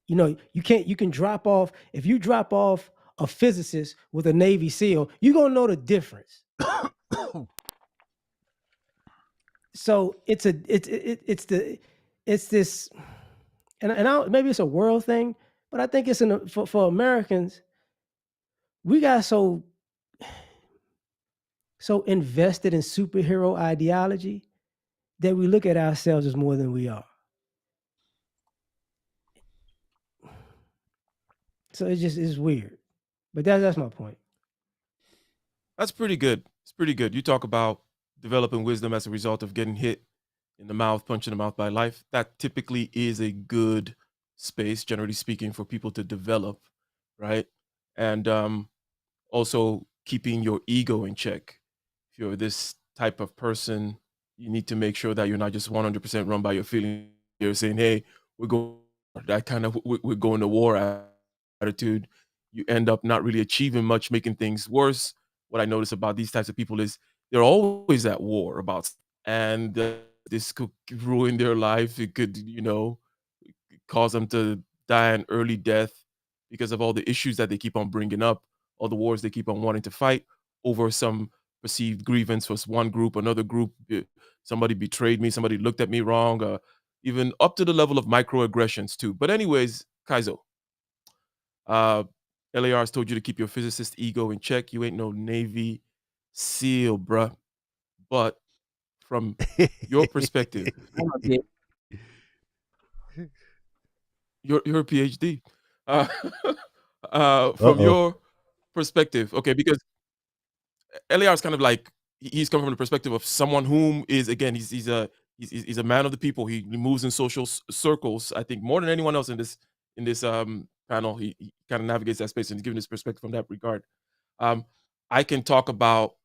You know, you can drop off if you drop off a physicist with a Navy SEAL, you're gonna know the difference. So it's this, maybe it's a world thing, but I think it's for Americans. We got so invested in superhero ideology that we look at ourselves as more than we are. So it's weird, but that's my point. That's pretty good. It's pretty good. You talk about developing wisdom as a result of getting hit in the mouth, punched in the mouth by life. That typically is a good space, generally speaking, for people to develop, right? And also keeping your ego in check. If you're this type of person, you need to make sure that you're not just 100% run by your feelings. You're saying, "Hey, we're going that kind of we're going to war" attitude. You end up not really achieving much, making things worse. What I notice about these types of people is they're always at war about, and this could ruin their life. It could, cause them to die an early death because of all the issues that they keep on bringing up, all the wars they keep on wanting to fight over some perceived grievance for one group, another group. Somebody betrayed me, somebody looked at me wrong, even up to the level of microaggressions too. But anyways, Kaizo, uh, LAR has told you to keep your physicist ego in check. You ain't no Navy SEAL, bruh. But from your perspective, you're a PhD. Uh, from Uh-oh. your perspective, okay, because LAR is kind of like he's coming from the perspective of someone whom is again he's a man of the people. He moves in social circles. I think more than anyone else in this panel, he kind of navigates that space and he's giving his perspective from that regard. Um, I can talk about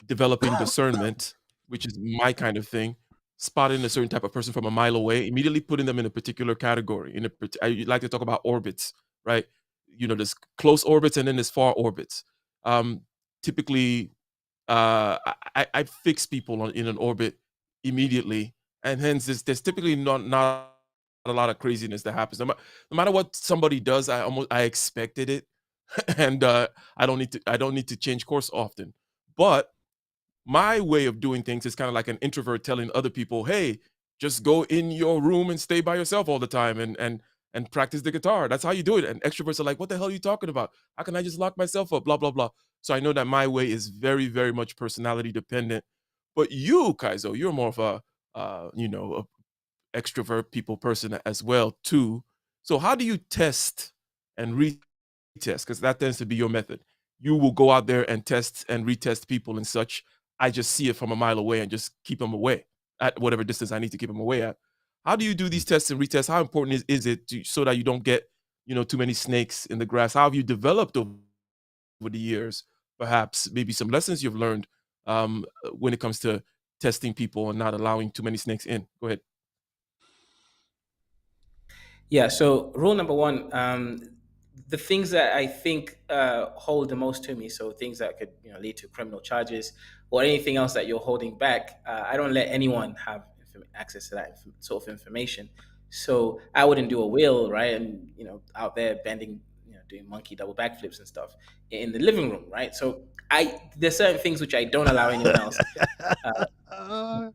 developing discernment, which is my kind of thing. Spotting a certain type of person from a mile away, immediately putting them in a particular category. I like to talk about orbits, right? There's close orbits and then there's far orbits. Um, Typically, I fix people in an orbit immediately, and hence there's typically not a lot of craziness that happens. No matter what somebody does, I expected it, and I don't need to change course often. But my way of doing things is kind of like an introvert telling other people, "Hey, just go in your room and stay by yourself all the time and practice the guitar. That's how you do it." And extroverts are like, "What the hell are you talking about? How can I just lock myself up? Blah blah blah." So I know that my way is very very much personality dependent. But you, Kaizo, you're more of a extrovert people person as well too. So how do you test and retest? Because that tends to be your method. You will go out there and test and retest people and such. I just see it from a mile away and just keep them away at whatever distance I need to keep them away at. How do you do these tests and retests? How important is it so that you don't get too many snakes in the grass? How have you developed over the years? Perhaps maybe some lessons you've learned when it comes to testing people and not allowing too many snakes in. Go ahead. Yeah. So rule number one, the things that I think hold the most to me, so things that could lead to criminal charges or anything else that you're holding back, I don't let anyone have access to that sort of information. So I wouldn't do a will, right? And out there bending doing monkey double backflips and stuff in the living room, right? So there's certain things which I don't allow anyone else to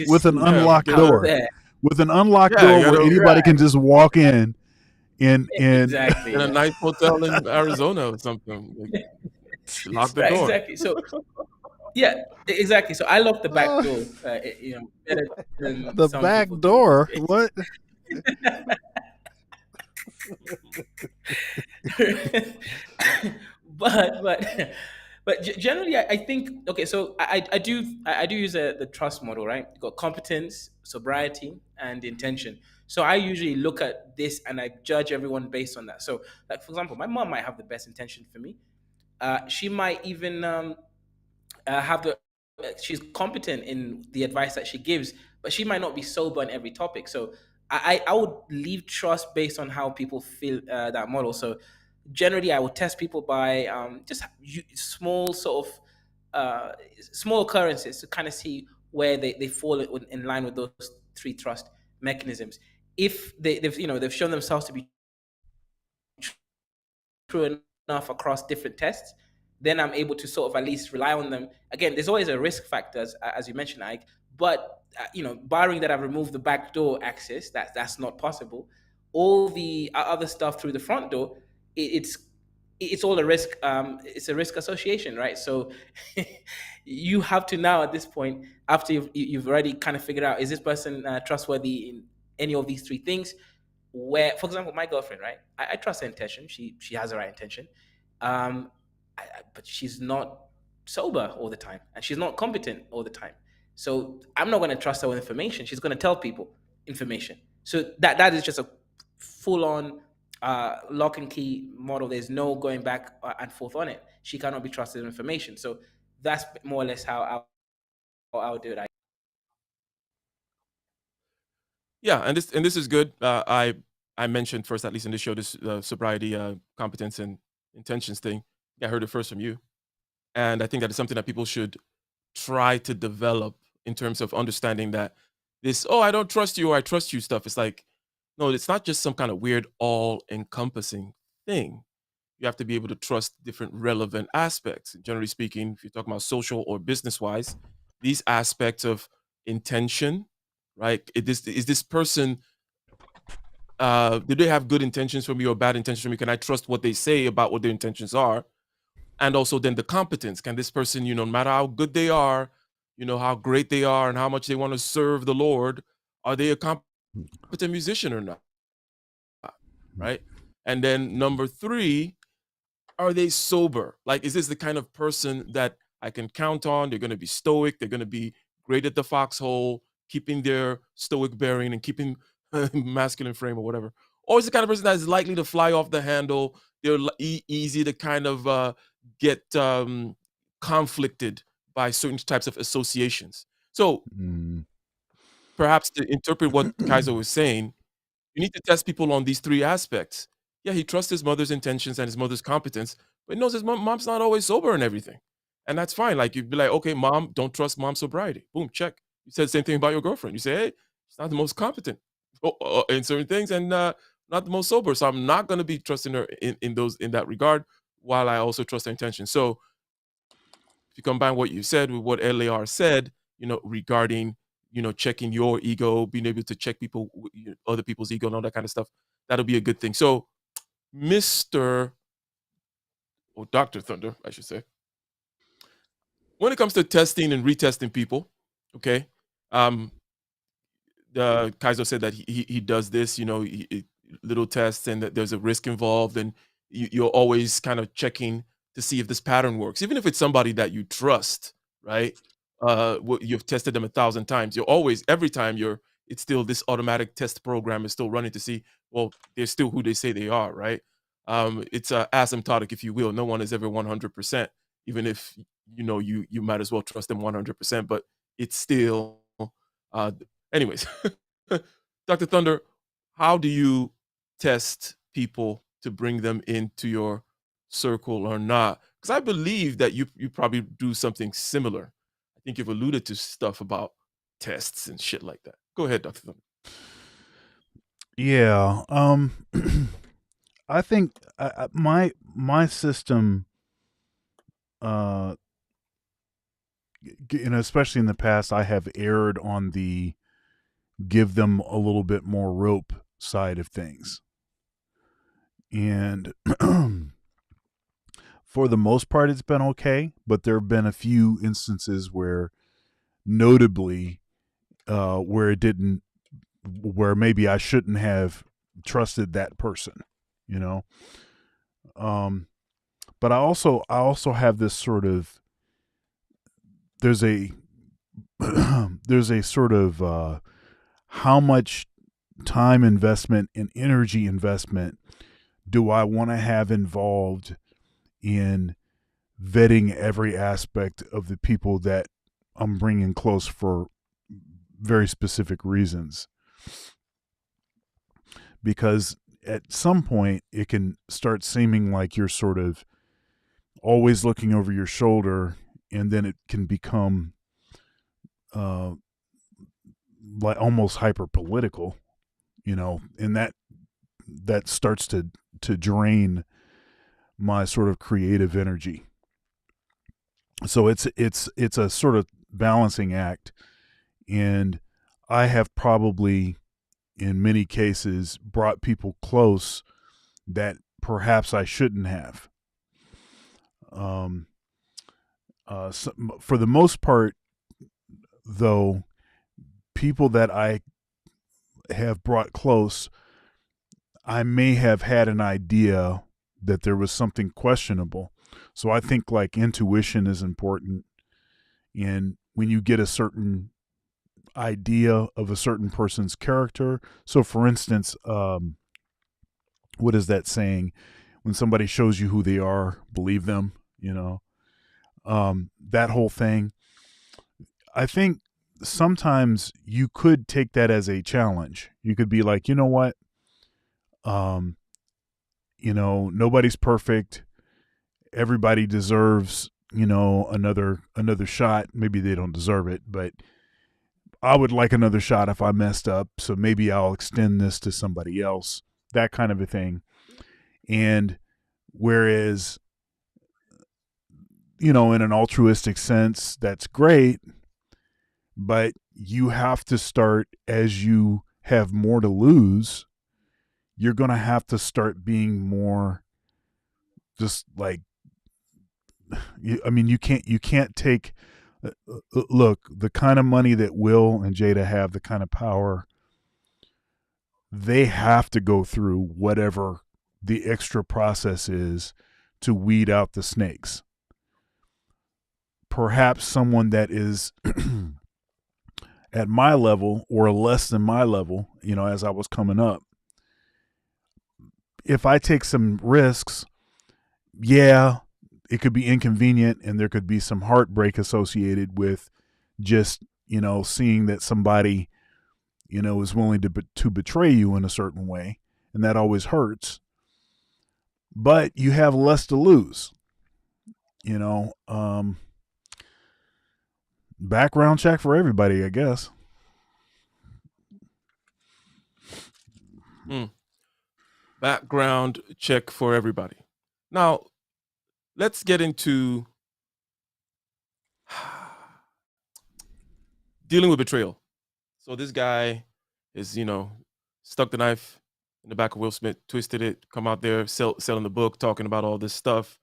With an see Yeah, unlocked get out door. there. With an unlocked yeah, door you where gotta anybody can Right. just walk in and Exactly. in a Yeah. nice hotel in Arizona or something. Like, lock the Right. door. Exactly. So yeah, exactly. So I lock the back uh, door, better than the some back people do these door. days. What? but generally, I think okay. So I do use the trust model, right? You got competence, sobriety, and intention. So I usually look at this and I judge everyone based on that. So, like for example, my mom might have the best intention for me. She might even have the she's competent in the advice that she gives, but she might not be sober on every topic. So I would leave trust based on how people feel that model. So generally, I would test people by just small sort of small occurrences to kind of see where they fall in line with those three trust mechanisms. If they've shown themselves to be true enough across different tests, then I'm able to sort of at least rely on them. Again, there's always a risk factor, as you mentioned, Ike. But barring that, I've removed the back door access. That's not possible. All the other stuff through the front door, it's all a risk. It's a risk association, right? So you have to now at this point, after you've already kind of figured out, is this person trustworthy in any of these three things? Where, for example, my girlfriend, right? I trust her intention. She has the right intention, um, but she's not sober all the time, and she's not competent all the time. So I'm not going to trust her with information. She's going to tell people information. So that is just a full on lock and key model. There's no going back and forth on it. She cannot be trusted with information. So that's more or less how I'll do it. Yeah, and this is good. I mentioned first, at least in this show, this sobriety, competence, and intentions thing. I heard it first from you, and I think that is something that people should try to develop in terms of understanding that this, oh, I don't trust you or I trust you stuff. It's like, no, it's not just some kind of weird all encompassing thing. You have to be able to trust different relevant aspects. Generally speaking, if you're talking about social or business wise, these aspects of intention, right? Is this person, do they have good intentions for me or bad intentions for me? Can I trust what they say about what their intentions are? And also then the competence. Can this person, no matter how good they are, how great they are and how much they want to serve the Lord, are they a competent musician or not? Right. And then number three, are they sober? Like, is this the kind of person that I can count on? They're going to be stoic. They're going to be great at the foxhole, keeping their stoic bearing and keeping masculine frame or whatever. Or is the kind of person that is likely to fly off the handle? They're easy to kind of get conflicted by certain types of associations. So Mm. perhaps to interpret what Kaiser was saying, you need to test people on these three aspects. Yeah, he trusts his mother's intentions and his mother's competence, but he knows his mom's not always sober and everything. And that's fine. Like, you'd be like, okay, mom, don't trust mom's sobriety. Boom, check. You said the same thing about your girlfriend. You say, hey, she's not the most competent in certain things and not the most sober. So I'm not going to be trusting her in that regard, while I also trust her intention. So if you combine what you said with what LAR said, regarding, checking your ego, being able to check people, other people's ego and all that kind of stuff, that'll be a good thing. So, Mr. or Dr. Thunder, I should say, when it comes to testing and retesting people, okay, um, Kaiser said that he does this, little tests, and that there's a risk involved, and you're always kind of checking to see if this pattern works, even if it's somebody that you trust, right? You've tested them 1,000 times. You're always, every time it's still this automatic test program is still running to see, well, they're still who they say they are, right? It's asymptotic, if you will. No one is ever 100%, even if you might as well trust them 100%, but it's still. Uh, Anyways, Dr. Thunder, how do you test people to bring them into your circle or not? Because I believe that you probably do something similar. I think you've alluded to stuff about tests and shit like that. Go ahead, Dr. Thunder. Yeah. I think my system, uh, especially in the past, I have erred on the give them a little bit more rope side of things, and for the most part, it's been okay. But there have been a few instances where, notably, where it didn't, where maybe I shouldn't have trusted that person, you know. Um, but I also have this sort of, there's a there's a sort of how much time investment and energy investment do I want to have involved in vetting every aspect of the people that I'm bringing close for very specific reasons. Because at some point, it can start seeming like you're sort of always looking over your shoulder, and then it can become uh, like almost hyper political, and that starts to drain my sort of creative energy. So it's a sort of balancing act, and I have probably in many cases brought people close that perhaps I shouldn't have. Um, so, for the most part, though, people that I have brought close, I may have had an idea that there was something questionable. So I think like intuition is important. And when you get a certain idea of a certain person's character, so for instance, what is that saying? When somebody shows you who they are, believe them, that whole thing. I think sometimes you could take that as a challenge. You could be like, you know what? Um, nobody's perfect. Everybody deserves, another shot. Maybe they don't deserve it, but I would like another shot if I messed up. So maybe I'll extend this to somebody else, that kind of a thing. And whereas, in an altruistic sense, that's great, but you have to start, as you have more to lose, you're going to have to start being more just like, you can't take, look, the kind of money that Will and Jada have, the kind of power, they have to go through whatever the extra process is to weed out the snakes. Perhaps someone that is at my level or less than my level, as I was coming up, if I take some risks, yeah, it could be inconvenient and there could be some heartbreak associated with just, seeing that somebody, is willing to betray you in a certain way. And that always hurts. But you have less to lose, background check for everybody, I guess. Background check for everybody. Now, let's get into dealing with betrayal. So this guy is, stuck the knife in the back of Will Smith, twisted it, come out there, selling the book, talking about all this stuff,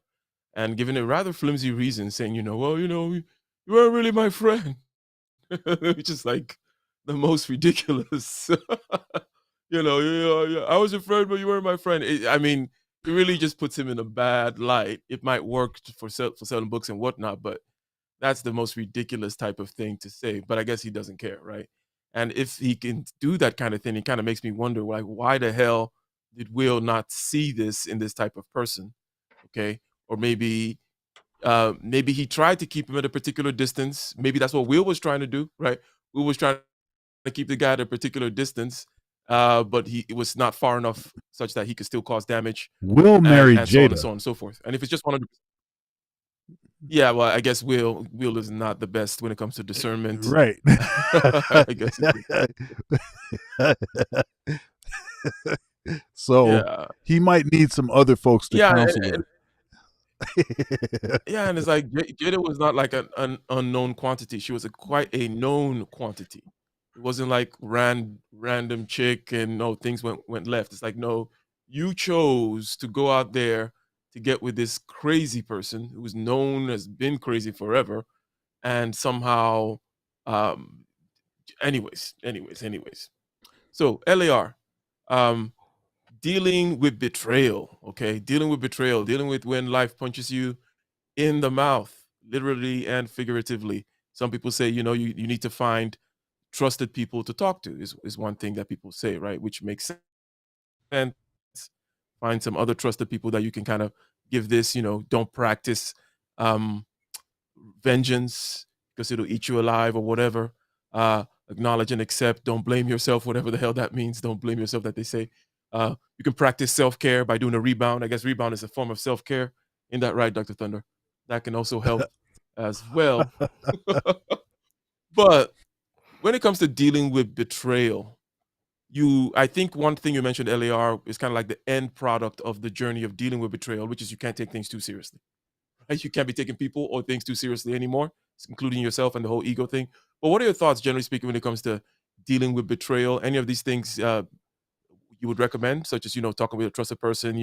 and giving a rather flimsy reason, saying, well, you weren't really my friend. Which is like the most ridiculous. Yeah, I was your friend, but you weren't my friend. I mean, it really just puts him in a bad light. It might work for selling books and whatnot, but that's the most ridiculous type of thing to say. But I guess he doesn't care, right? And if he can do that kind of thing, it kind of makes me wonder, like, why the hell did Will not see this in this type of person? Okay, or maybe he tried to keep him at a particular distance. Maybe that's what Will was trying to do, right? Will was trying to keep the guy at a particular distance, but it was not far enough such that he could still cause damage. Will married and Jada. so on and so forth. And if it's just 100%, yeah, well, I guess Will is not the best when it comes to discernment, right? I guess. So Yeah, he might need some other folks to yeah, counsel her. yeah, and it's like Jada was not like an unknown quantity. She was quite a known quantity. It wasn't like random chick and no things went left. It's like no, you chose to go out there to get with this crazy person who's known as been crazy forever, and somehow, um, anyways. So LAR, um, dealing with betrayal. Okay, dealing with betrayal, dealing with when life punches you in the mouth, literally and figuratively. Some people say, you need to find trusted people to talk to, is one thing that people say, right? Which makes sense. Find some other trusted people that you can kind of give this, don't practice um, vengeance because it'll eat you alive or whatever. Acknowledge and accept. Don't blame yourself, whatever the hell that means. Don't blame yourself, that they say. You can practice self care by doing a rebound. I guess rebound is a form of self care. In that right, Dr. Thunder? That can also help as well. But when it comes to dealing with betrayal, I think one thing you mentioned, LAR, is kind of like the end product of the journey of dealing with betrayal, which is you can't take things too seriously. Right? You can't be taking people or things too seriously anymore, including yourself and the whole ego thing. But what are your thoughts, generally speaking, when it comes to dealing with betrayal? Any of these things you would recommend, such as talking with a trusted person,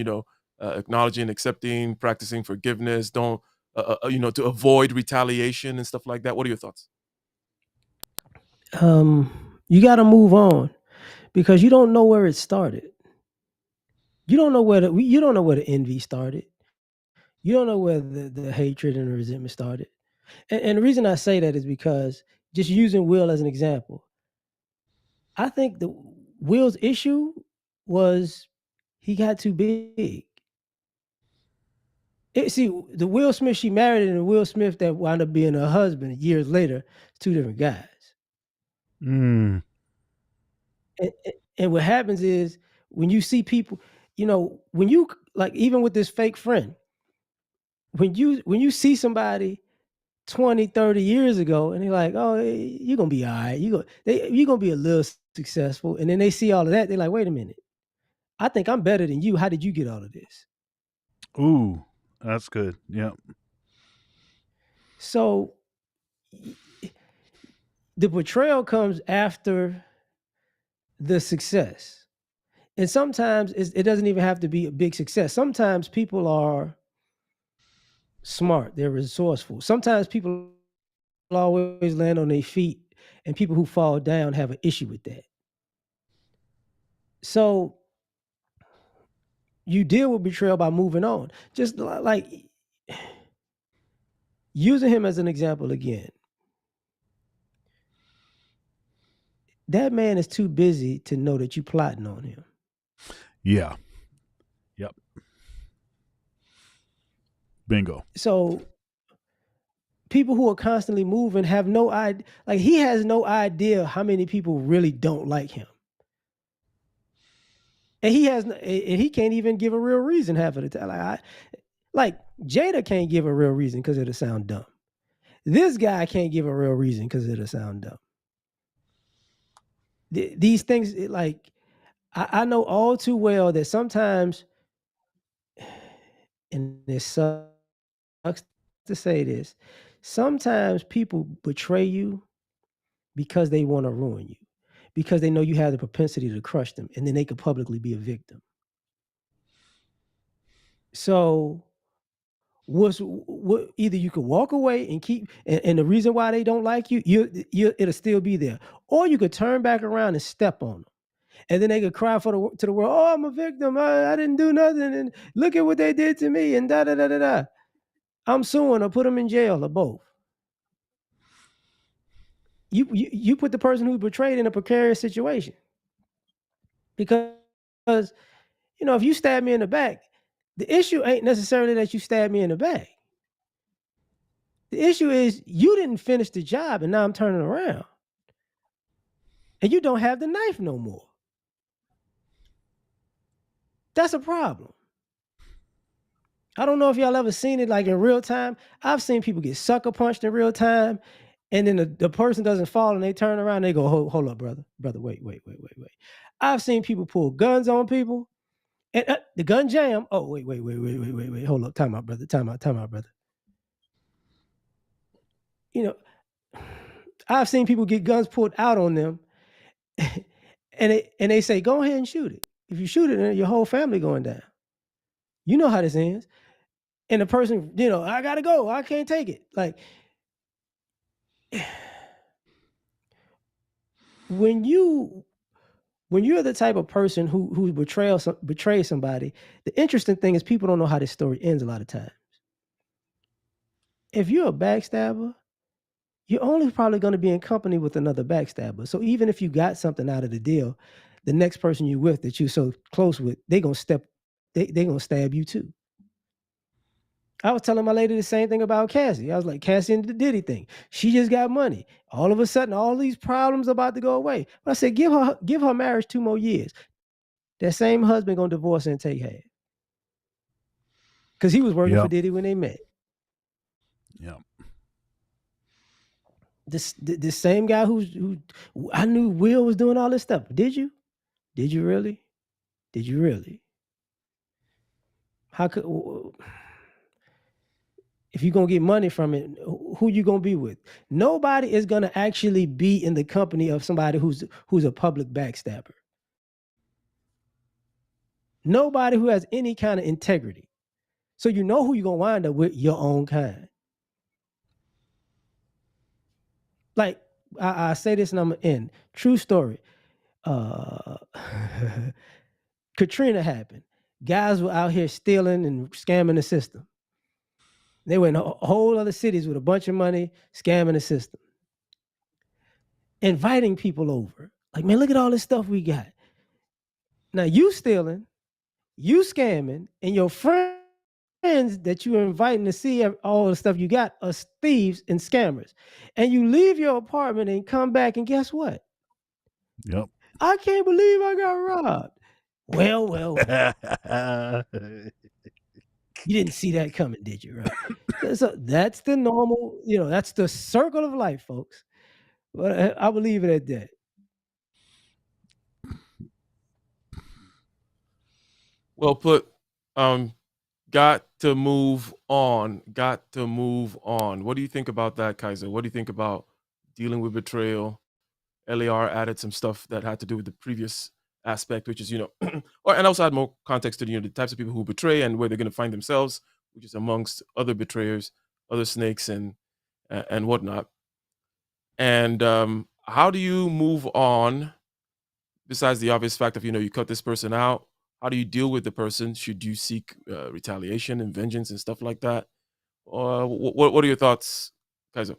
acknowledging, accepting, practicing forgiveness, don't to avoid retaliation and stuff like that. What are your thoughts? You got to move on because you don't know where it started. You don't know where the envy started. You don't know where the hatred and the resentment started. And the reason I say that is because just using Will as an example, I think the Will's issue was he got too big. See, the Will Smith she married and the Will Smith that wound up being her husband years later, it's two different guys. Mm. And what happens is when you see people, when you like even with this fake friend, when you see somebody 20, 30 years ago and they're like, oh, you're gonna be all right. You're gonna be a little successful. And then they see all of that, they're like, wait a minute, I think I'm better than you. How did you get all of this? Ooh, that's good. Yep. So the betrayal comes after the success. And sometimes it doesn't even have to be a big success. Sometimes people are smart, they're resourceful. Sometimes people always land on their feet, and people who fall down have an issue with that. So you deal with betrayal by moving on. Just like using him as an example again. That man is too busy to know that you plotting on him. Yeah. Yep. Bingo. So people who are constantly moving have no idea. Like he has no idea how many people really don't like him. And he can't even give a real reason half of the time. Like Jada can't give a real reason because it'll sound dumb. This guy can't give a real reason because it'll sound dumb. These things, I know all too well that sometimes, and it sucks to say this, sometimes people betray you because they want to ruin you, because they know you have the propensity to crush them, and then they could publicly be a victim. So what either you could walk away and keep and the reason why they don't like you it'll still be there, or you could turn back around and step on them, and then they could cry to the world, oh, I'm a victim, I didn't do nothing, and look at what they did to me, and da da da da da. I'm suing or put them in jail or both. You put the person who betrayed in a precarious situation, because if you stab me in the back, the issue ain't necessarily that you stabbed me in the back. The issue is you didn't finish the job, and now I'm turning around, and you don't have the knife no more. That's a problem. I don't know if y'all ever seen it like in real time. I've seen people get sucker punched in real time, and then the person doesn't fall, and they turn around, and they go, hold up, brother, wait. I've seen people pull guns on people, And the gun jam. Oh, wait. Hold up. Time out, brother. Time out, brother. You know, I've seen people get guns pulled out on them, and they say, go ahead and shoot it. If you shoot it, then your whole family going down. You know how this ends. And the person, I gotta go. I can't take it. Like, when you're the type of person who betrays somebody, the interesting thing is people don't know how this story ends a lot of times. If you're a backstabber, you're only probably going to be in company with another backstabber. So even if you got something out of the deal, the next person you with that you're so close with, they gonna stab you too. I was telling my lady the same thing about Cassie. I was like, Cassie and the Diddy thing. She just got money. All of a sudden, all these problems about to go away. But I said, give her marriage 2 more years. That same husband gonna divorce her and take half. Because he was working for Diddy when they met. Yeah. This same guy who I knew Will was doing all this stuff. Did you? Did you really? Did you really? How could, if you're gonna get money from it, who you gonna be with? Nobody is gonna actually be in the company of somebody who's a public backstabber. Nobody who has any kind of integrity. So you know who you're gonna wind up with, your own kind. Like, I say this and I'm gonna end. True story. Katrina happened. Guys were out here stealing and scamming the system. They went in whole other cities with a bunch of money, scamming the system. Inviting people over. Like, man, look at all this stuff we got. Now you stealing, you scamming, and your friends that you're inviting to see all the stuff you got are thieves and scammers. And you leave your apartment and come back, and guess what? Yep. I can't believe I got robbed. Well. You didn't see that coming, did you? Right? So that's the normal, that's the circle of life, folks. But I will leave it at that. Well put. Got to move on. Got to move on. What do you think about that, Kaiser? What do you think about dealing with betrayal? LAR added some stuff that had to do with the previous aspect, which is, and also add more context to, the types of people who betray and where they're going to find themselves, which is amongst other betrayers, other snakes and whatnot. And how do you move on besides the obvious fact of, you cut this person out? How do you deal with the person? Should you seek retaliation and vengeance and stuff like that? What are your thoughts, Kaiser?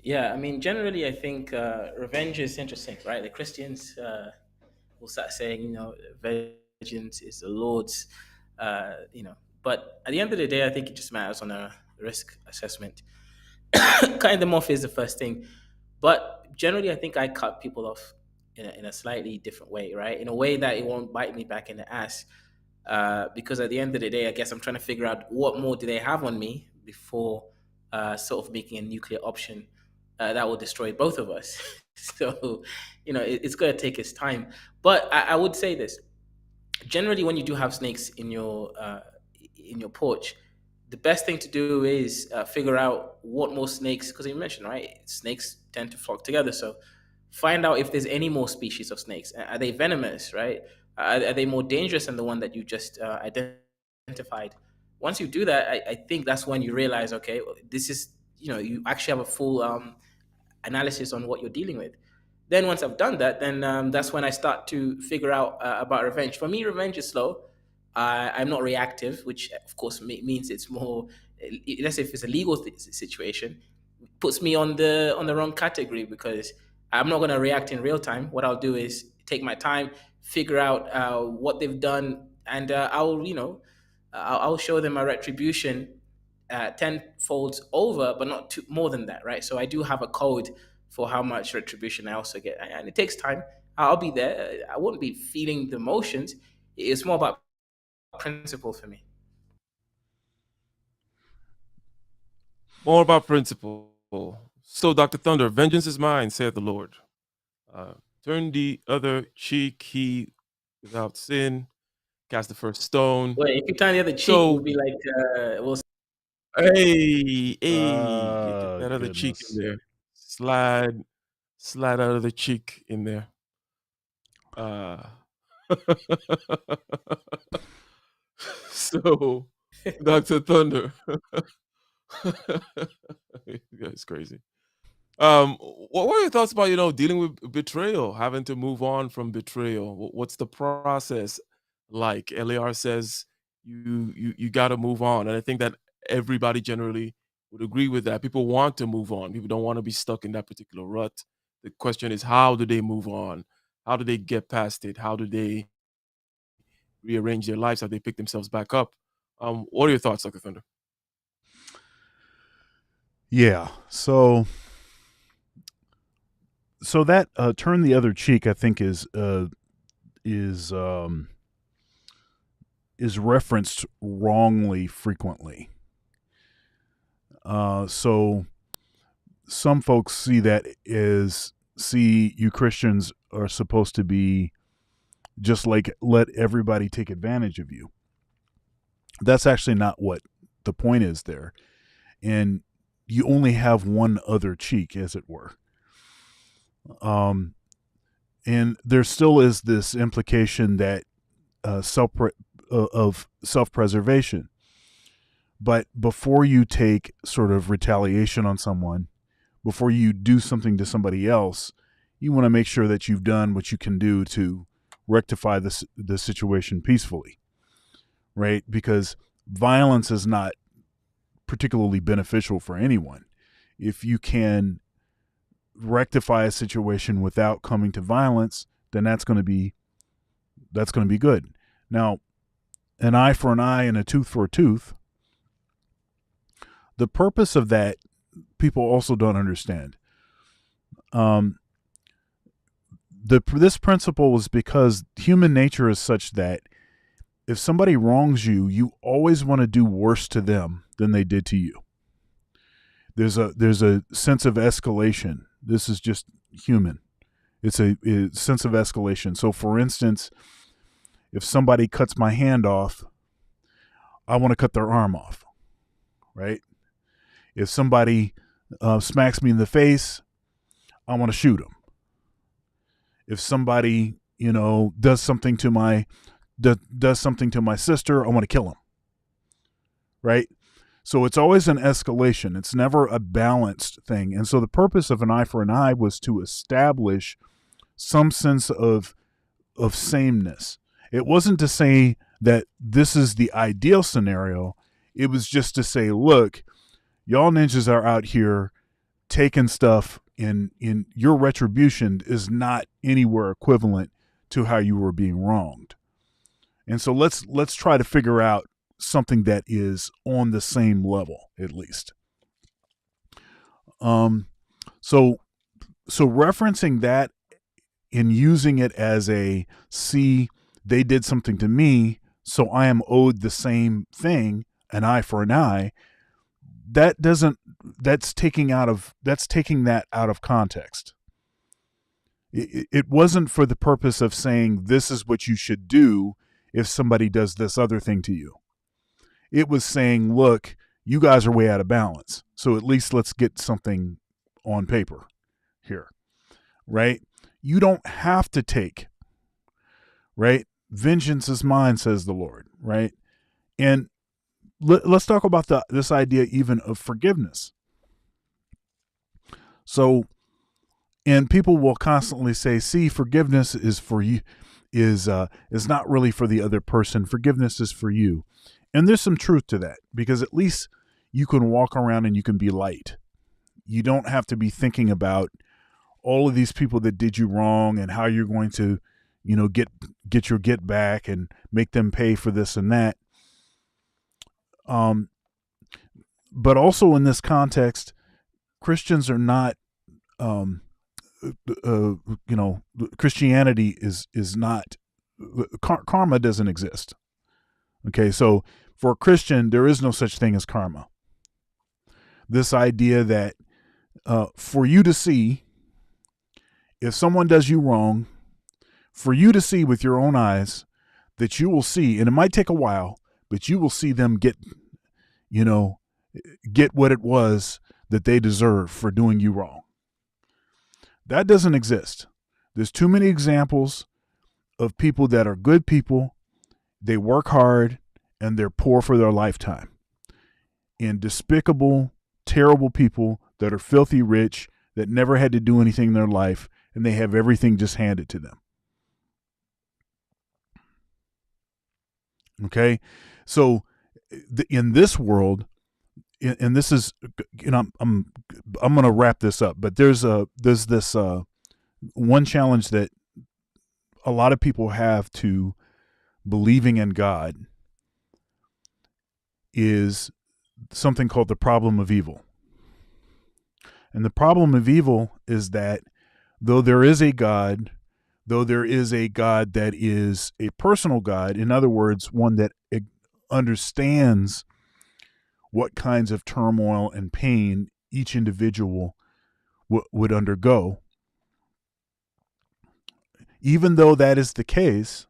Yeah, I mean, generally, I think revenge is interesting, right? The Christians will start saying, vengeance is the Lord's, But at the end of the day, I think it just matters on a risk assessment. Cutting them off is the first thing. But generally, I think I cut people off in a slightly different way, right? In a way that it won't bite me back in the ass. Because at the end of the day, I guess I'm trying to figure out what more do they have on me before sort of making a nuclear option that will destroy both of us. So, it's going to take its time. But I would say this: generally, when you do have snakes in your porch, the best thing to do is figure out what more snakes, because you mentioned, right, snakes tend to flock together. So find out if there's any more species of snakes. Are they venomous, right? Are they more dangerous than the one that you just identified? Once you do that, I think that's when you realize, okay, this is, you actually have a full analysis on what you're dealing with. Then once I've done that, then that's when I start to figure out about revenge. For me, revenge is slow. I'm not reactive, which of course means it's more. Let's say if it's a legal situation, puts me on the wrong category, because I'm not going to react in real time. What I'll do is take my time, figure out what they've done, and I'll show them a retribution tenfold over, but not more than that, right? So I do have a code for how much retribution I also get, and it takes time. I'll be there. I wouldn't be feeling the emotions. It's more about principle for me. More about principle. So, Dr. Thunder, vengeance is mine, saith the Lord. Turn the other cheek, he without sin, cast the first stone. Wait, if you turn the other cheek, it would So, be like, we'll hey, get that other cheek in Goodness. there. Slide out of the cheek in there. Uh, so, Dr. Thunder. That's crazy. What were your thoughts about, dealing with betrayal, having to move on from betrayal? What's the process like? LAR says you got to move on, and I think that everybody generally would agree with that. People want to move on. People don't want to be stuck in that particular rut. The question is, how do they move on? How do they get past it? How do they rearrange their lives? How do they pick themselves back up? What are your thoughts, Dr. Thunder? Yeah. So that turn the other cheek, I think, is referenced wrongly frequently. So some folks see you Christians are supposed to be just like let everybody take advantage of you. That's actually not what the point is there. And you only have one other cheek, as it were. And there still is this implication that of self-preservation. But before you take sort of retaliation on someone, before you do something to somebody else, you want to make sure that you've done what you can do to rectify the situation peacefully, right? Because violence is not particularly beneficial for anyone. If you can rectify a situation without coming to violence, then that's going to be good. Now, an eye for an eye and a tooth for a tooth, the purpose of that, people also don't understand. This principle is because human nature is such that if somebody wrongs you, you always want to do worse to them than they did to you. There's a sense of escalation. This is just human. It's a sense of escalation. So, for instance, if somebody cuts my hand off, I want to cut their arm off, right? If somebody smacks me in the face, I want to shoot them. If somebody, does something to my sister, I want to kill them, right? So it's always an escalation. It's never a balanced thing. And so the purpose of an eye for an eye was to establish some sense of sameness. It wasn't to say that this is the ideal scenario. It was just to say, look, y'all ninjas are out here taking stuff, and your retribution is not anywhere equivalent to how you were being wronged. And so let's try to figure out something that is on the same level, at least. So referencing that and using it as they did something to me, so I am owed the same thing, an eye for an eye, that's taking that out of context. It wasn't for the purpose of saying this is what you should do if somebody does this other thing to you. It was saying, look, you guys are way out of balance. So at least let's get something on paper here, right? You don't have to take, right? Vengeance is mine, says the Lord, right? And let's talk about this idea even of forgiveness. So, and people will constantly say, see, forgiveness is for you, is not really for the other person. Forgiveness is for you. And there's some truth to that, because at least you can walk around and you can be light. You don't have to be thinking about all of these people that did you wrong and how you're going to, get your get back and make them pay for this and that. But also in this context, Christians are not, Christianity is not, karma doesn't exist. Okay, so for a Christian, there is no such thing as karma. This idea that for you to see, if someone does you wrong, for you to see with your own eyes that you will see, and it might take a while, but you will see them get what it was that they deserve for doing you wrong. That doesn't exist. There's too many examples of people that are good people, they work hard, and they're poor for their lifetime. And despicable, terrible people that are filthy rich, that never had to do anything in their life, and they have everything just handed to them. Okay? So in this world, and this is, I'm going to wrap this up, but there's this one challenge that a lot of people have to believing in God is something called the problem of evil. And the problem of evil is that though there is a God that is a personal God, in other words, one that understands what kinds of turmoil and pain each individual would undergo, even though that is the case,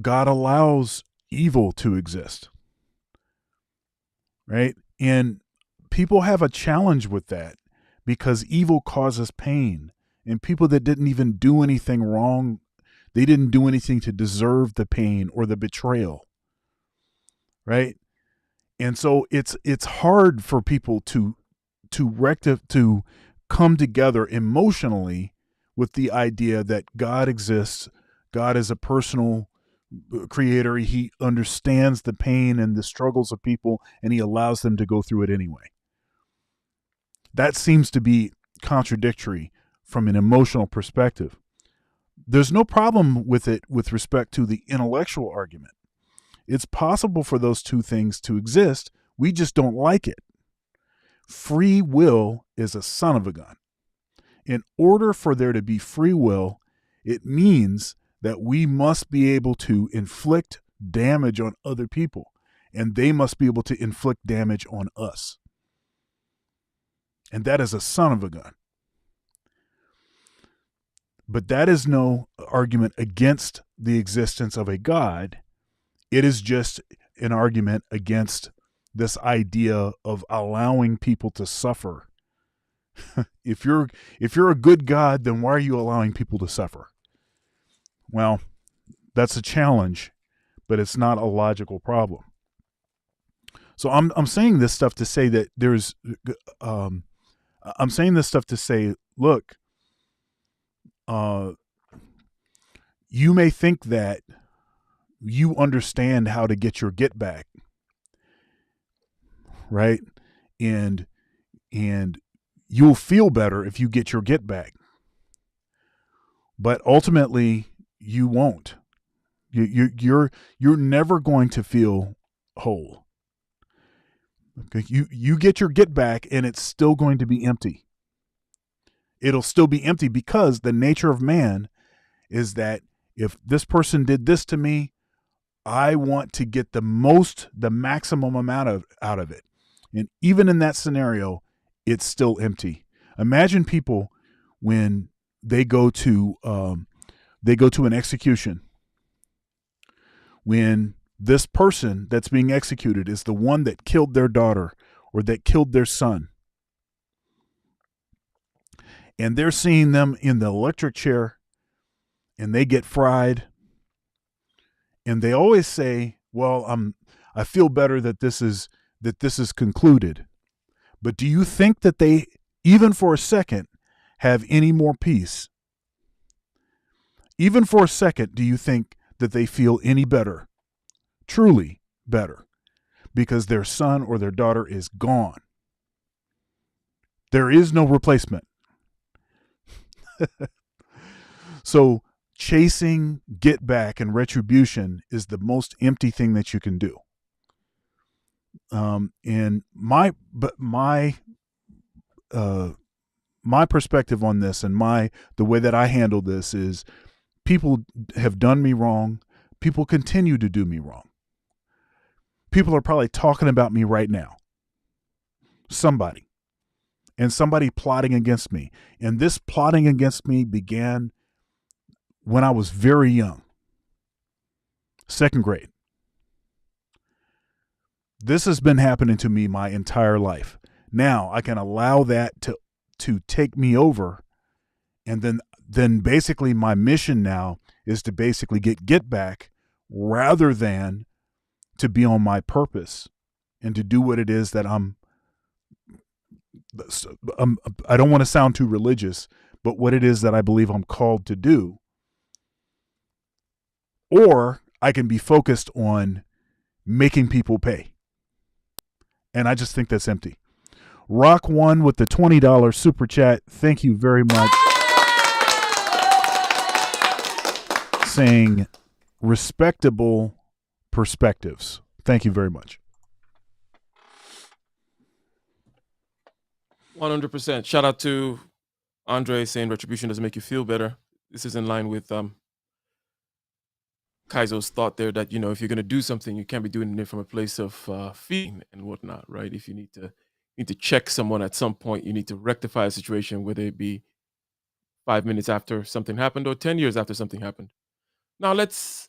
God allows evil to exist, right? And people have a challenge with that because evil causes pain, and people that didn't even do anything wrong, they didn't do anything to deserve the pain or the betrayal, right? And so it's hard for people to come together emotionally with the idea that God exists. God is a personal creator. He understands the pain and the struggles of people, and he allows them to go through it anyway. That seems to be contradictory from an emotional perspective. There's no problem with it with respect to the intellectual argument. It's possible for those two things to exist. We just don't like it. Free will is a son of a gun. In order for there to be free will, it means that we must be able to inflict damage on other people, and they must be able to inflict damage on us. And that is a son of a gun. But that is no argument against the existence of a God. It is just an argument against this idea of allowing people to suffer. If you're a good God, then why are you allowing people to suffer? Well, that's a challenge, but it's not a logical problem. So I'm saying this stuff to say that I'm saying this stuff to say, look, you may think that you understand how to get your get back, right? And you'll feel better if you get your get back. But ultimately, you won't. You're never going to feel whole. Okay, you get your get back, and it's still going to be empty. It'll still be empty because the nature of man is that if this person did this to me, I want to get the maximum amount out of it. And even in that scenario, it's still empty. Imagine people when they go to an execution, when this person that's being executed is the one that killed their daughter or that killed their son. And they're seeing them in the electric chair, and they get fried. And they always say, well, I feel better that this is concluded. But do you think that they, even for a second, have any more peace? Even for a second, do you think that they feel any better? Truly better. Because their son or their daughter is gone. There is no replacement. So chasing get back and retribution is the most empty thing that you can do. And my perspective on this and the way that I handle this is people have done me wrong. People continue to do me wrong. People are probably talking about me right now. Somebody plotting against me. And this plotting against me began when I was very young, second grade. This has been happening to me my entire life. Now I can allow that to take me over, and then basically my mission now is to basically get back rather than to be on my purpose and to do what it is that I don't want to sound too religious, but what it is that I believe I'm called to do. Or I can be focused on making people pay. And I just think that's empty. Rock One with the $20 super chat. Thank you very much. Saying respectable perspectives. Thank you very much. 100%. Shout out to Andre saying retribution doesn't make you feel better. This is in line with Kaizo's thought there that, if you're going to do something, you can't be doing it from a place of feeling and whatnot, right? If you need to check someone at some point, you need to rectify a situation, whether it be 5 minutes after something happened or 10 years after something happened. Now let's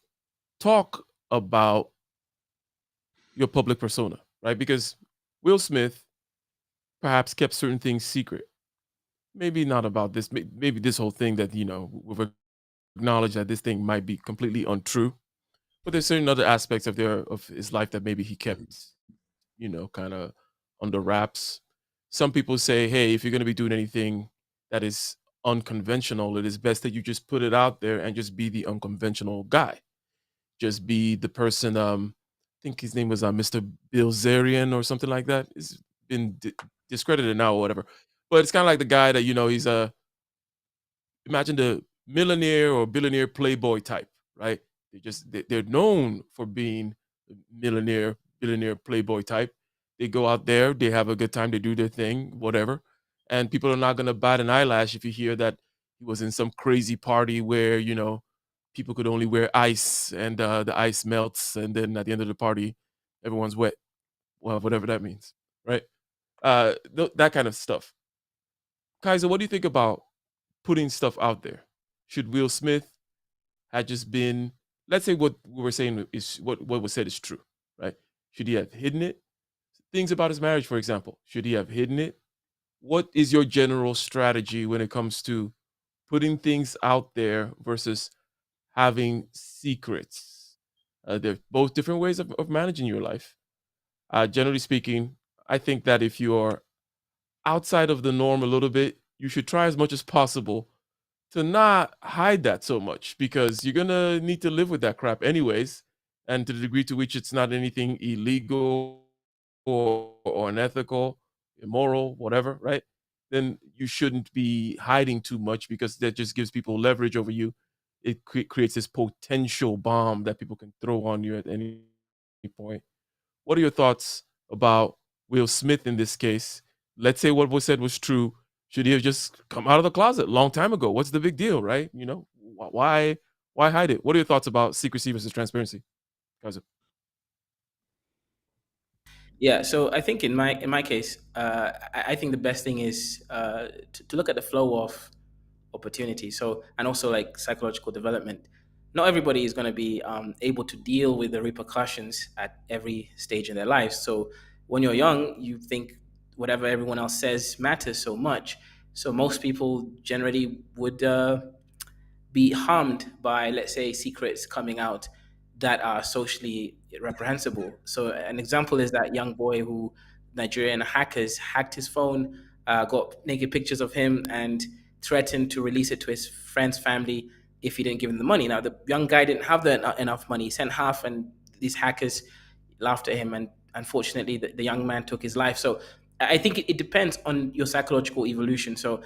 talk about your public persona, right? Because Will Smith perhaps kept certain things secret. Maybe not about this, maybe this whole thing that, we've acknowledged that this thing might be completely untrue, but there's certain other aspects of his life that maybe he kept, kind of under wraps. Some people say, hey, if you're going to be doing anything that is unconventional, it is best that you just put it out there and just be the unconventional guy. Just be the person, I think his name was Mr. Bilzerian or something like that. It's been discredited now or whatever. But it's kind of like the guy that, he's imagine the millionaire or billionaire playboy type, right? They're known for being millionaire, billionaire playboy type. They go out there, they have a good time, they do their thing, whatever. And people are not going to bat an eyelash if you hear that he was in some crazy party where, people could only wear ice and the ice melts. And then at the end of the party, everyone's wet. Well, whatever that means, right? That kind of stuff. Kaiser, what do you think about putting stuff out there? Should Will Smith had just been, let's say what we were saying is what was said is true, right? Should he have hidden it? Things about his marriage, for example, should he have hidden it? What is your general strategy when it comes to putting things out there versus having secrets? They're both different ways of managing your life. Generally speaking, I think that if you are outside of the norm a little bit, you should try as much as possible to not hide that so much, because you're going to need to live with that crap anyways. And to the degree to which it's not anything illegal or unethical, immoral, whatever, right? Then you shouldn't be hiding too much, because that just gives people leverage over you. It creates this potential bomb that people can throw on you at any point. What are your thoughts about Will Smith in this case? Let's say what was said was true. Should he have just come out of the closet a long time ago? What's the big deal, right? Why hide it? What are your thoughts about secrecy versus transparency? Yeah, so I think in my case, I think the best thing is to look at the flow of opportunity. So, and also like psychological development. Not everybody is going to be able to deal with the repercussions at every stage in their life. So when you're young, you think whatever everyone else says matters so much. So most people generally would be harmed by, let's say, secrets coming out that are socially reprehensible. So an example is that young boy who Nigerian hackers hacked his phone, got naked pictures of him, and threatened to release it to his friend's family if he didn't give him the money. Now the young guy didn't have enough money; he sent half, and these hackers laughed at him, and unfortunately, the young man took his life. So I think it depends on your psychological evolution. So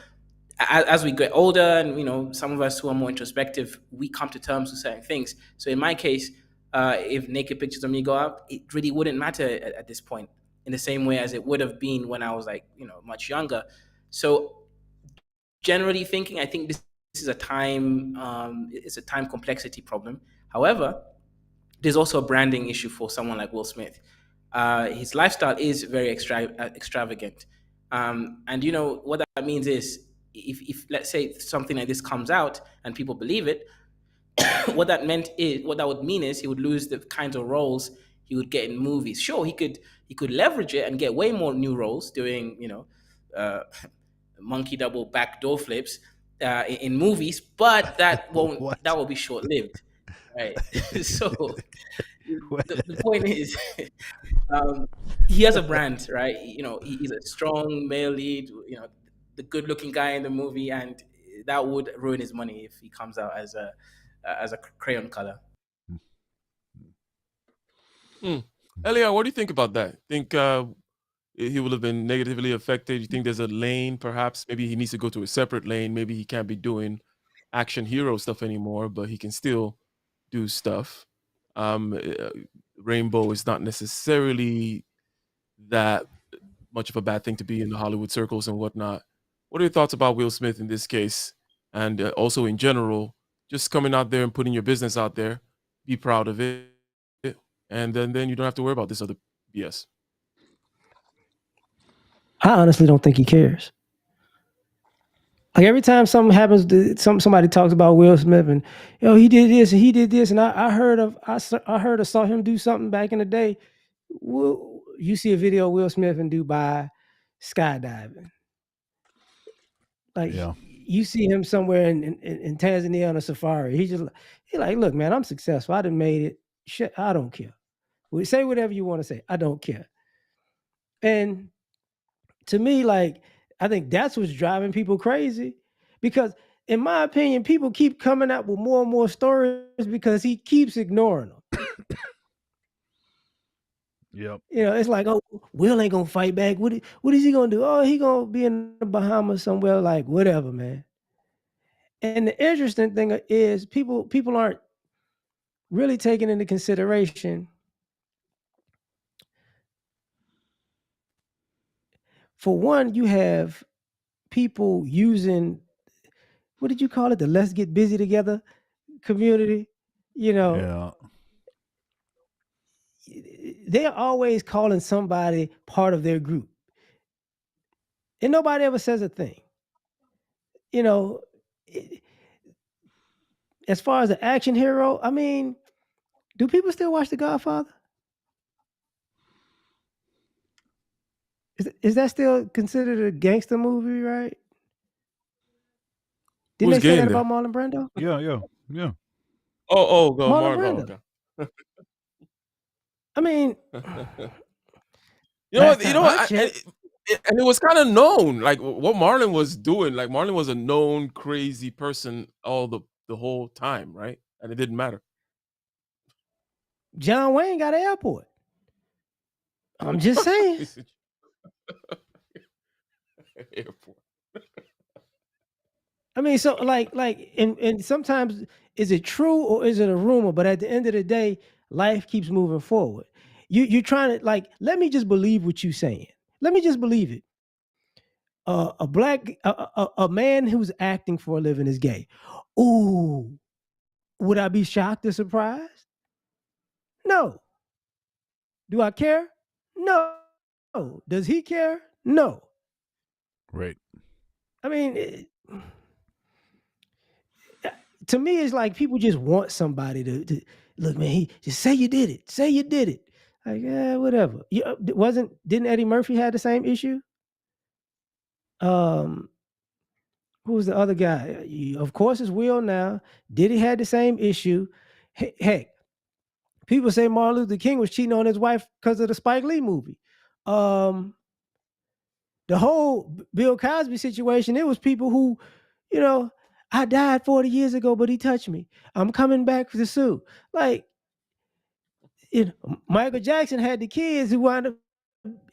as we get older, and some of us who are more introspective, we come to terms with certain things. So in my case, if naked pictures of me go up, it really wouldn't matter at this point, in the same way as it would have been when I was like much younger. So generally thinking, I think this is a time it's a time complexity problem. However, there's also a branding issue for someone like Will Smith. His lifestyle is very extravagant, and what that means is, if let's say something like this comes out and people believe it, what that would mean is he would lose the kinds of roles he would get in movies. Sure, he could leverage it and get way more new roles doing, uh, monkey double backdoor flips in movies, but that What? will be short lived, right? So What? the point is, um, he has a brand, right? He's a strong male lead, the good looking guy in the movie, and that would ruin his money if he comes out as a crayon color. Hmm. Elia, what do you think about that? Think he will have been negatively affected? You think there's a lane, perhaps? Maybe he needs to go to a separate lane. Maybe he can't be doing action hero stuff anymore, but he can still do stuff. Rainbow is not necessarily that much of a bad thing to be in the Hollywood circles and whatnot. What are your thoughts about Will Smith in this case, and also in general, just coming out there and putting your business out there, be proud of it, and then you don't have to worry about this other BS. I honestly don't think he cares. Like every time something happens, somebody talks about Will Smith and he did this and he did this, and I heard or saw him do something back in the day. You see a video of Will Smith in Dubai skydiving. Like Yeah. you see him somewhere in Tanzania on a safari. He's like, look, man, I'm successful. I done made it. Shit, I don't care. Say whatever you want to say. I don't care. And to me, like, I think that's what's driving people crazy, because in my opinion, people keep coming out with more and more stories because he keeps ignoring them. Yep. It's like, oh, Will ain't gonna fight back. What is he gonna do? Oh, he gonna be in the Bahamas somewhere, like whatever, man. And the interesting thing is people aren't really taking into consideration, for one, you have people using, what did you call it? The let's get busy together community. Yeah. They're always calling somebody part of their group. And nobody ever says a thing. As far as the action hero, I mean, do people still watch The Godfather? Is that still considered a gangster movie, right? Didn't Who's they say gay that in there? about Marlon Brando? Yeah. Go Marlon Mark. Oh, Brando. okay. I mean, You know last what? You time know I what? checked, And it was kind of known, like what Marlon was doing. Like Marlon was a known crazy person all the whole time, right? And it didn't matter. John Wayne got an airport. I'm just saying. Airport. I mean, so like, and sometimes is it true or is it a rumor? But at the end of the day, life keeps moving forward. You're trying to, like, let me just believe what you're saying. Let me just believe it. A man who's acting for a living is gay. Ooh, would I be shocked or surprised? No. Do I care? No. Does he care? No. Right. I mean, to me, it's like people just want somebody to look, man. He just say you did it. Say you did it. Like, whatever. Didn't Eddie Murphy have the same issue? Um, who was the other guy? Of course, it's Will now. Diddy had the same issue. Heck, people say Martin Luther King was cheating on his wife because of the Spike Lee movie. The whole Bill Cosby situation, it was people who, I died 40 years ago, but he touched me. I'm coming back to sue. Like, Michael Jackson had the kids who wound up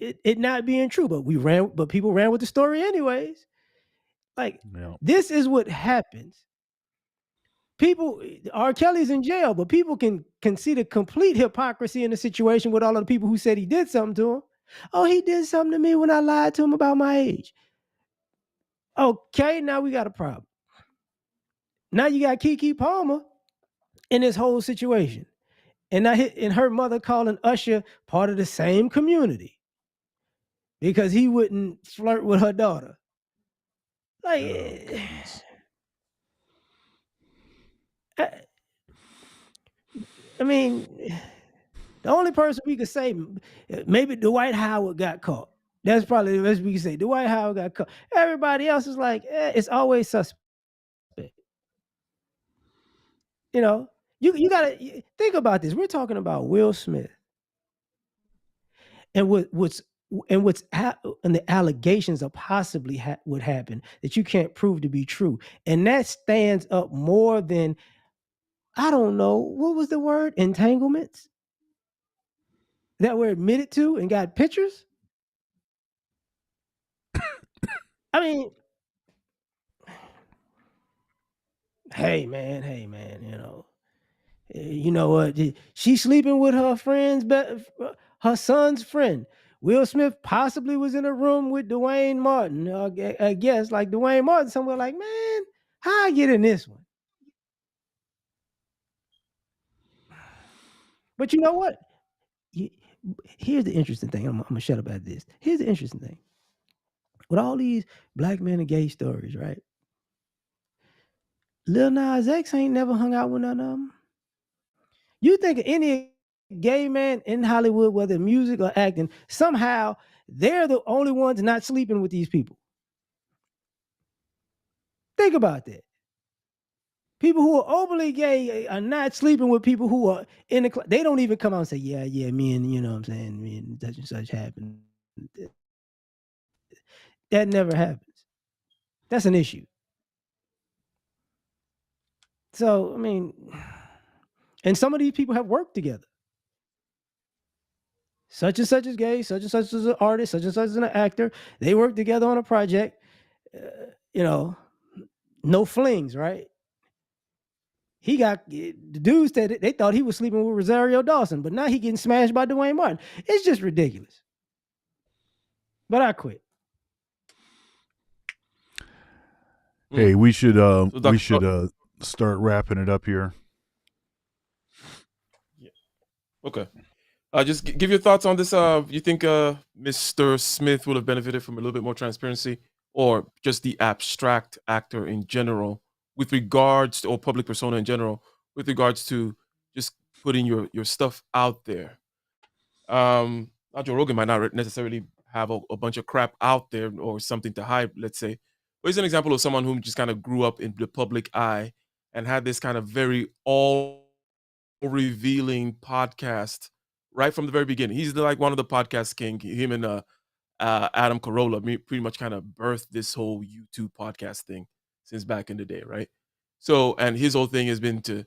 it not being true, but people ran with the story anyways. Like, Yeah. this is what happens. People, R. Kelly's in jail, but people can see the complete hypocrisy in the situation with all of the people who said he did something to him. Oh, he did something to me when I lied to him about my age. Okay, now we got a problem. Now you got Keke Palmer in this whole situation. And her mother calling Usher part of the same community because he wouldn't flirt with her daughter. Like, Oh, goodness. I mean, the only person we could say maybe Dwight Howard got caught. That's probably the best we can say. Dwight Howard got caught. Everybody else is like, it's always suspect. You know, you gotta think about this. We're talking about Will Smith and what's and the allegations of possibly would happen that you can't prove to be true, and that stands up more than, I don't know, what was the word, entanglements that were admitted to and got pictures. I mean, hey man, you know what? She's sleeping with her her son's friend. Will Smith possibly was in a room with Dwayne Martin. I guess like Dwayne Martin somewhere. Like, man, how I get in this one? But you know what? Here's the interesting thing. I'm gonna shut up at this. Here's the interesting thing. With all these black men and gay stories, right? Lil Nas X ain't never hung out with none of them. You think any gay man in Hollywood, whether music or acting, somehow they're the only ones not sleeping with these people. Think about that. People who are openly gay are not sleeping with people who are in the club. They don't even come out and say, yeah, me and, you know what I'm saying, me and such and such happened. That never happens. That's an issue. So, I mean, and some of these people have worked together. Such and such is gay, such and such is an artist, such and such is an actor. They work together on a project. No flings, right? He got, the dudes said they thought he was sleeping with Rosario Dawson, but now he getting smashed by Dwayne Martin. It's just ridiculous. But I quit. Hey, we should start wrapping it up here. Yeah. Okay. Just give your thoughts on this. You think Mr. Smith would have benefited from a little bit more transparency, or just the abstract actor in general, with regards to, or public persona in general, with regards to just putting your stuff out there? Now, Joe Rogan might not necessarily have a bunch of crap out there or something to hide, let's say. But he's an example of someone who just kind of grew up in the public eye and had this kind of very all revealing podcast right from the very beginning. He's like one of the podcast king. Him and Adam Carolla pretty much kind of birthed this whole YouTube podcast thing since back in the day, right? So, and his whole thing has been to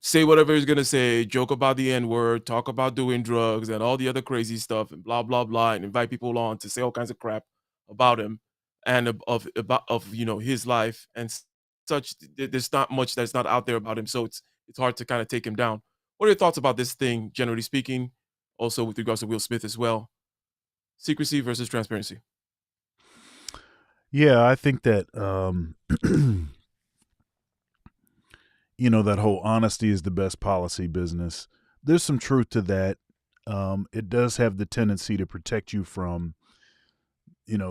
say whatever he's gonna say, joke about the N-word, talk about doing drugs and all the other crazy stuff, and blah blah blah, and invite people on to say all kinds of crap about him and of his life and such. There's not much that's not out there about him, so it's hard to kind of take him down. What are your thoughts about this thing, generally speaking? Also, with regards to Will Smith as well, secrecy versus transparency. Yeah, I think that that whole honesty is the best policy business. There's some truth to that. It does have the tendency to protect you from,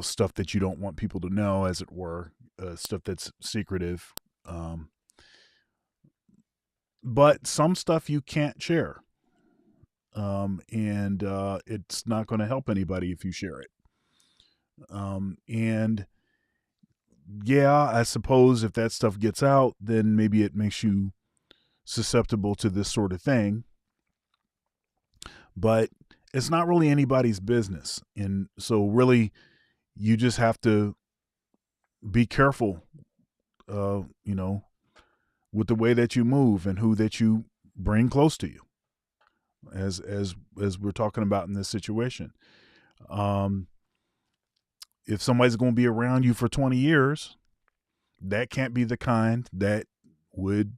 stuff that you don't want people to know, as it were, stuff that's secretive. But some stuff you can't share. And it's not going to help anybody if you share it. And yeah, I suppose if that stuff gets out, then maybe it makes you susceptible to this sort of thing. But it's not really anybody's business. And so really, you just have to be careful, with the way that you move and who that you bring close to you, as we're talking about in this situation. If somebody's going to be around you for 20 years, that can't be the kind that would,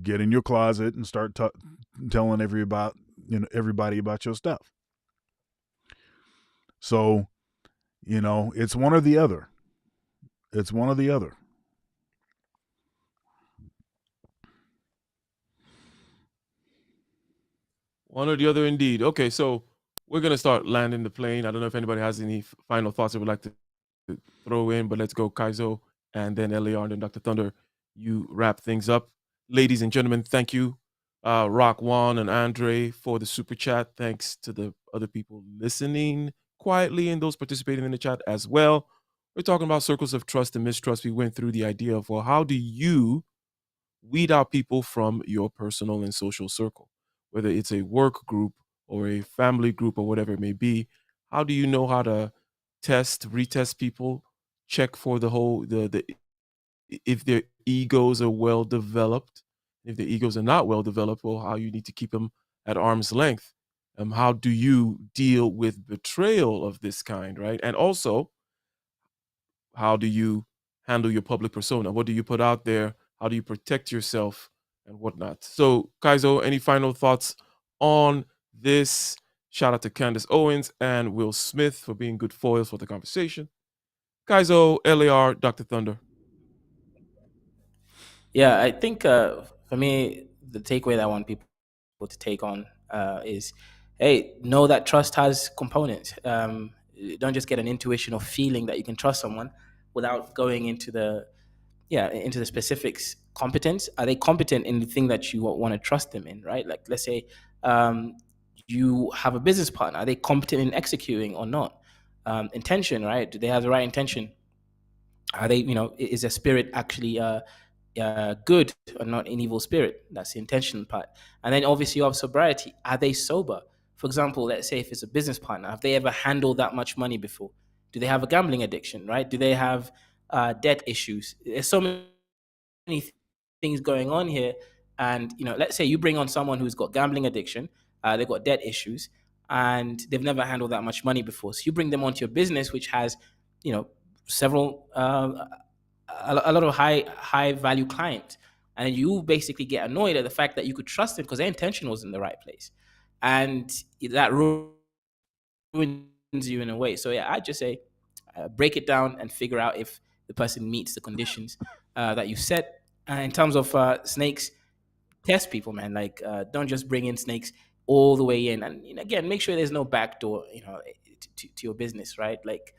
get in your closet and start telling everybody about your stuff. So, it's one or the other. It's one or the other. One or the other, indeed. Okay, so we're gonna start landing the plane. I don't know if anybody has any final thoughts they would like to throw in, but let's go Kaizo and then Eliar and then Dr. Thunder. You wrap things up. Ladies and gentlemen, thank you, Rock Juan and Andre, for the super chat. Thanks to the other people listening quietly and those participating in the chat as well. We're talking about circles of trust and mistrust. We went through the idea of, well, how do you weed out people from your personal and social circle, whether it's a work group or a family group or whatever it may be? How do you know how to test, retest people, check for the if their egos are well developed? If their egos are not well developed, well, how you need to keep them at arm's length. How do you deal with betrayal of this kind, right? And also, how do you handle your public persona? What do you put out there? How do you protect yourself and whatnot? So, Kaizo, any final thoughts on this? Shout out to Candace Owens and Will Smith for being good foils for the conversation. Kaizo, LAR, Dr. Thunder. Yeah, I think for me, the takeaway that I want people to take on is, hey, know that trust has components. Don't just get an intuition or feeling that you can trust someone without going into the specifics. Competence, are they competent in the thing that you want to trust them in, right? Like, let's say you have a business partner, are they competent in executing or not? Intention, right? Do they have the right intention? Are they, is their spirit actually good or not an evil spirit? That's the intention part. And then obviously you have sobriety. Are they sober? For example, let's say if it's a business partner, have they ever handled that much money before? Do they have a gambling addiction, right? Do they have debt issues? There's so many things going on here. And, let's say you bring on someone who's got gambling addiction, they've got debt issues, and they've never handled that much money before. So you bring them onto your business, which has, several a lot of high value clients, and you basically get annoyed at the fact that you could trust them because their intention was in the right place, and that ruins you in a way. So yeah, I'd just say break it down and figure out if the person meets the conditions that you set. In terms of snakes, test people, man. Like, don't just bring in snakes all the way in, and again, make sure there's no backdoor, to your business, right? Like,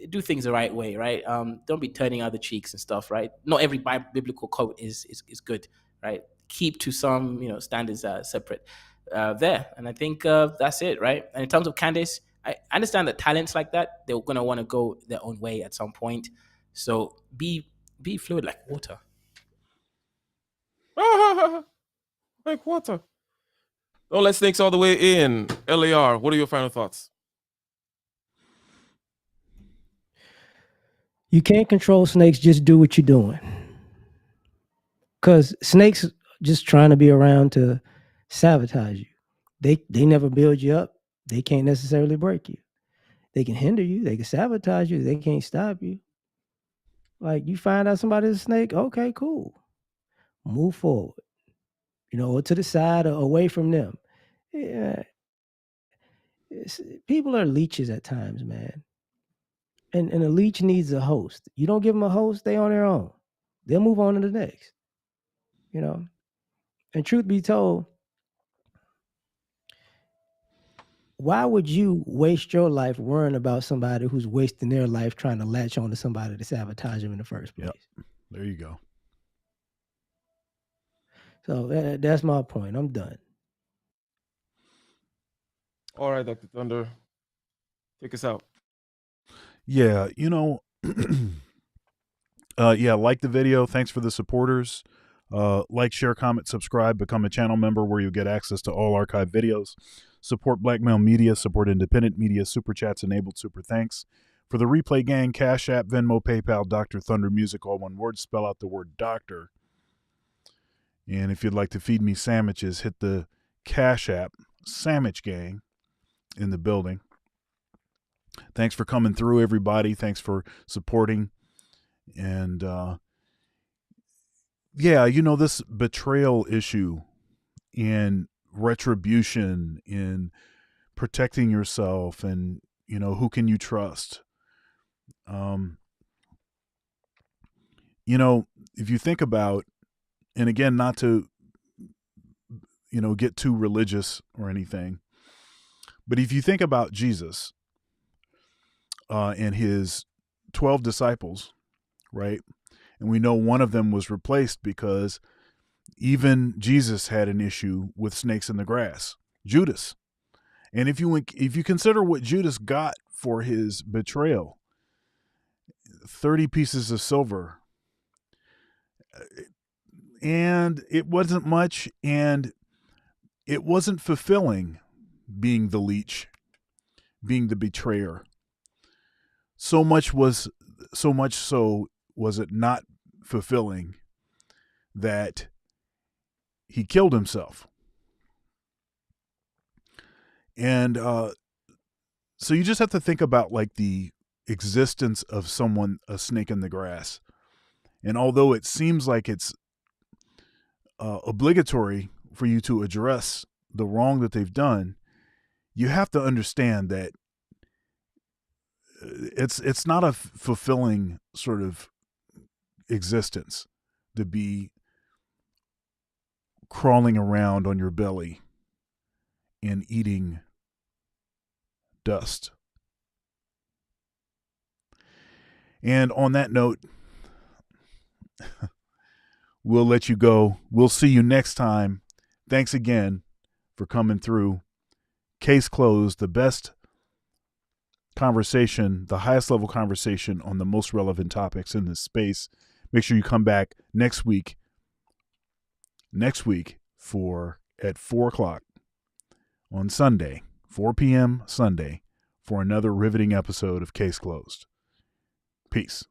do things the right way, right? Don't be turning other cheeks and stuff, right? Not every biblical code is good, right? Keep to some, standards separate there, and I think that's it, right? And in terms of Candace, I understand that talents like that, they're gonna want to go their own way at some point, so be fluid like water. Like water. Don't let snakes all the way in. LAR, what are your final thoughts? You can't control snakes. Just do what you're doing. Because snakes just trying to be around to sabotage you. They never build you up. They can't necessarily break you. They can hinder you. They can sabotage you. They can't stop you. Like, you find out somebody's a snake, okay, cool. Move forward. Or to the side or away from them. Yeah. People are leeches at times, man. And a leech needs a host. You don't give them a host, they on their own. They'll move on to the next. And truth be told, why would you waste your life worrying about somebody who's wasting their life trying to latch on to somebody to sabotage them in the first place? Yep. There you go. So that's my point. I'm done. All right, Dr. Thunder, take us out. Yeah, like the video. Thanks for the supporters. Like, share, comment, subscribe, become a channel member where you get access to all archived videos. Support Black Male Media, support independent media, super chats enabled, super thanks. For the Replay Gang, Cash App, Venmo, PayPal, Dr. Thunder Music, all one word, spell out the word doctor. And if you'd like to feed me sandwiches, hit the Cash App, Sandwich Gang, in the building. Thanks for coming through, everybody. Thanks for supporting. And this betrayal issue and retribution in protecting yourself and, who can you trust? If you think about, and again, not to, get too religious or anything, but if you think about Jesus and his 12 disciples, right? And we know one of them was replaced because Even Jesus had an issue with snakes in the grass. Judas. And if you consider what Judas got for his betrayal, 30 pieces of silver, and it wasn't much, and it wasn't fulfilling being the leech, being the betrayer. So much so was it not fulfilling that he killed himself. And so you just have to think about like the existence of someone, a snake in the grass. And although it seems like it's obligatory for you to address the wrong that they've done, you have to understand that it's not a fulfilling sort of existence to be crawling around on your belly and eating dust. And on that note, we'll let you go. We'll see you next time. Thanks again for coming through. Case closed, the best conversation, the highest level conversation on the most relevant topics in this space. Make sure you come back next week for at 4:00 on Sunday, 4 p.m. Sunday, for another riveting episode of Case Closed. Peace.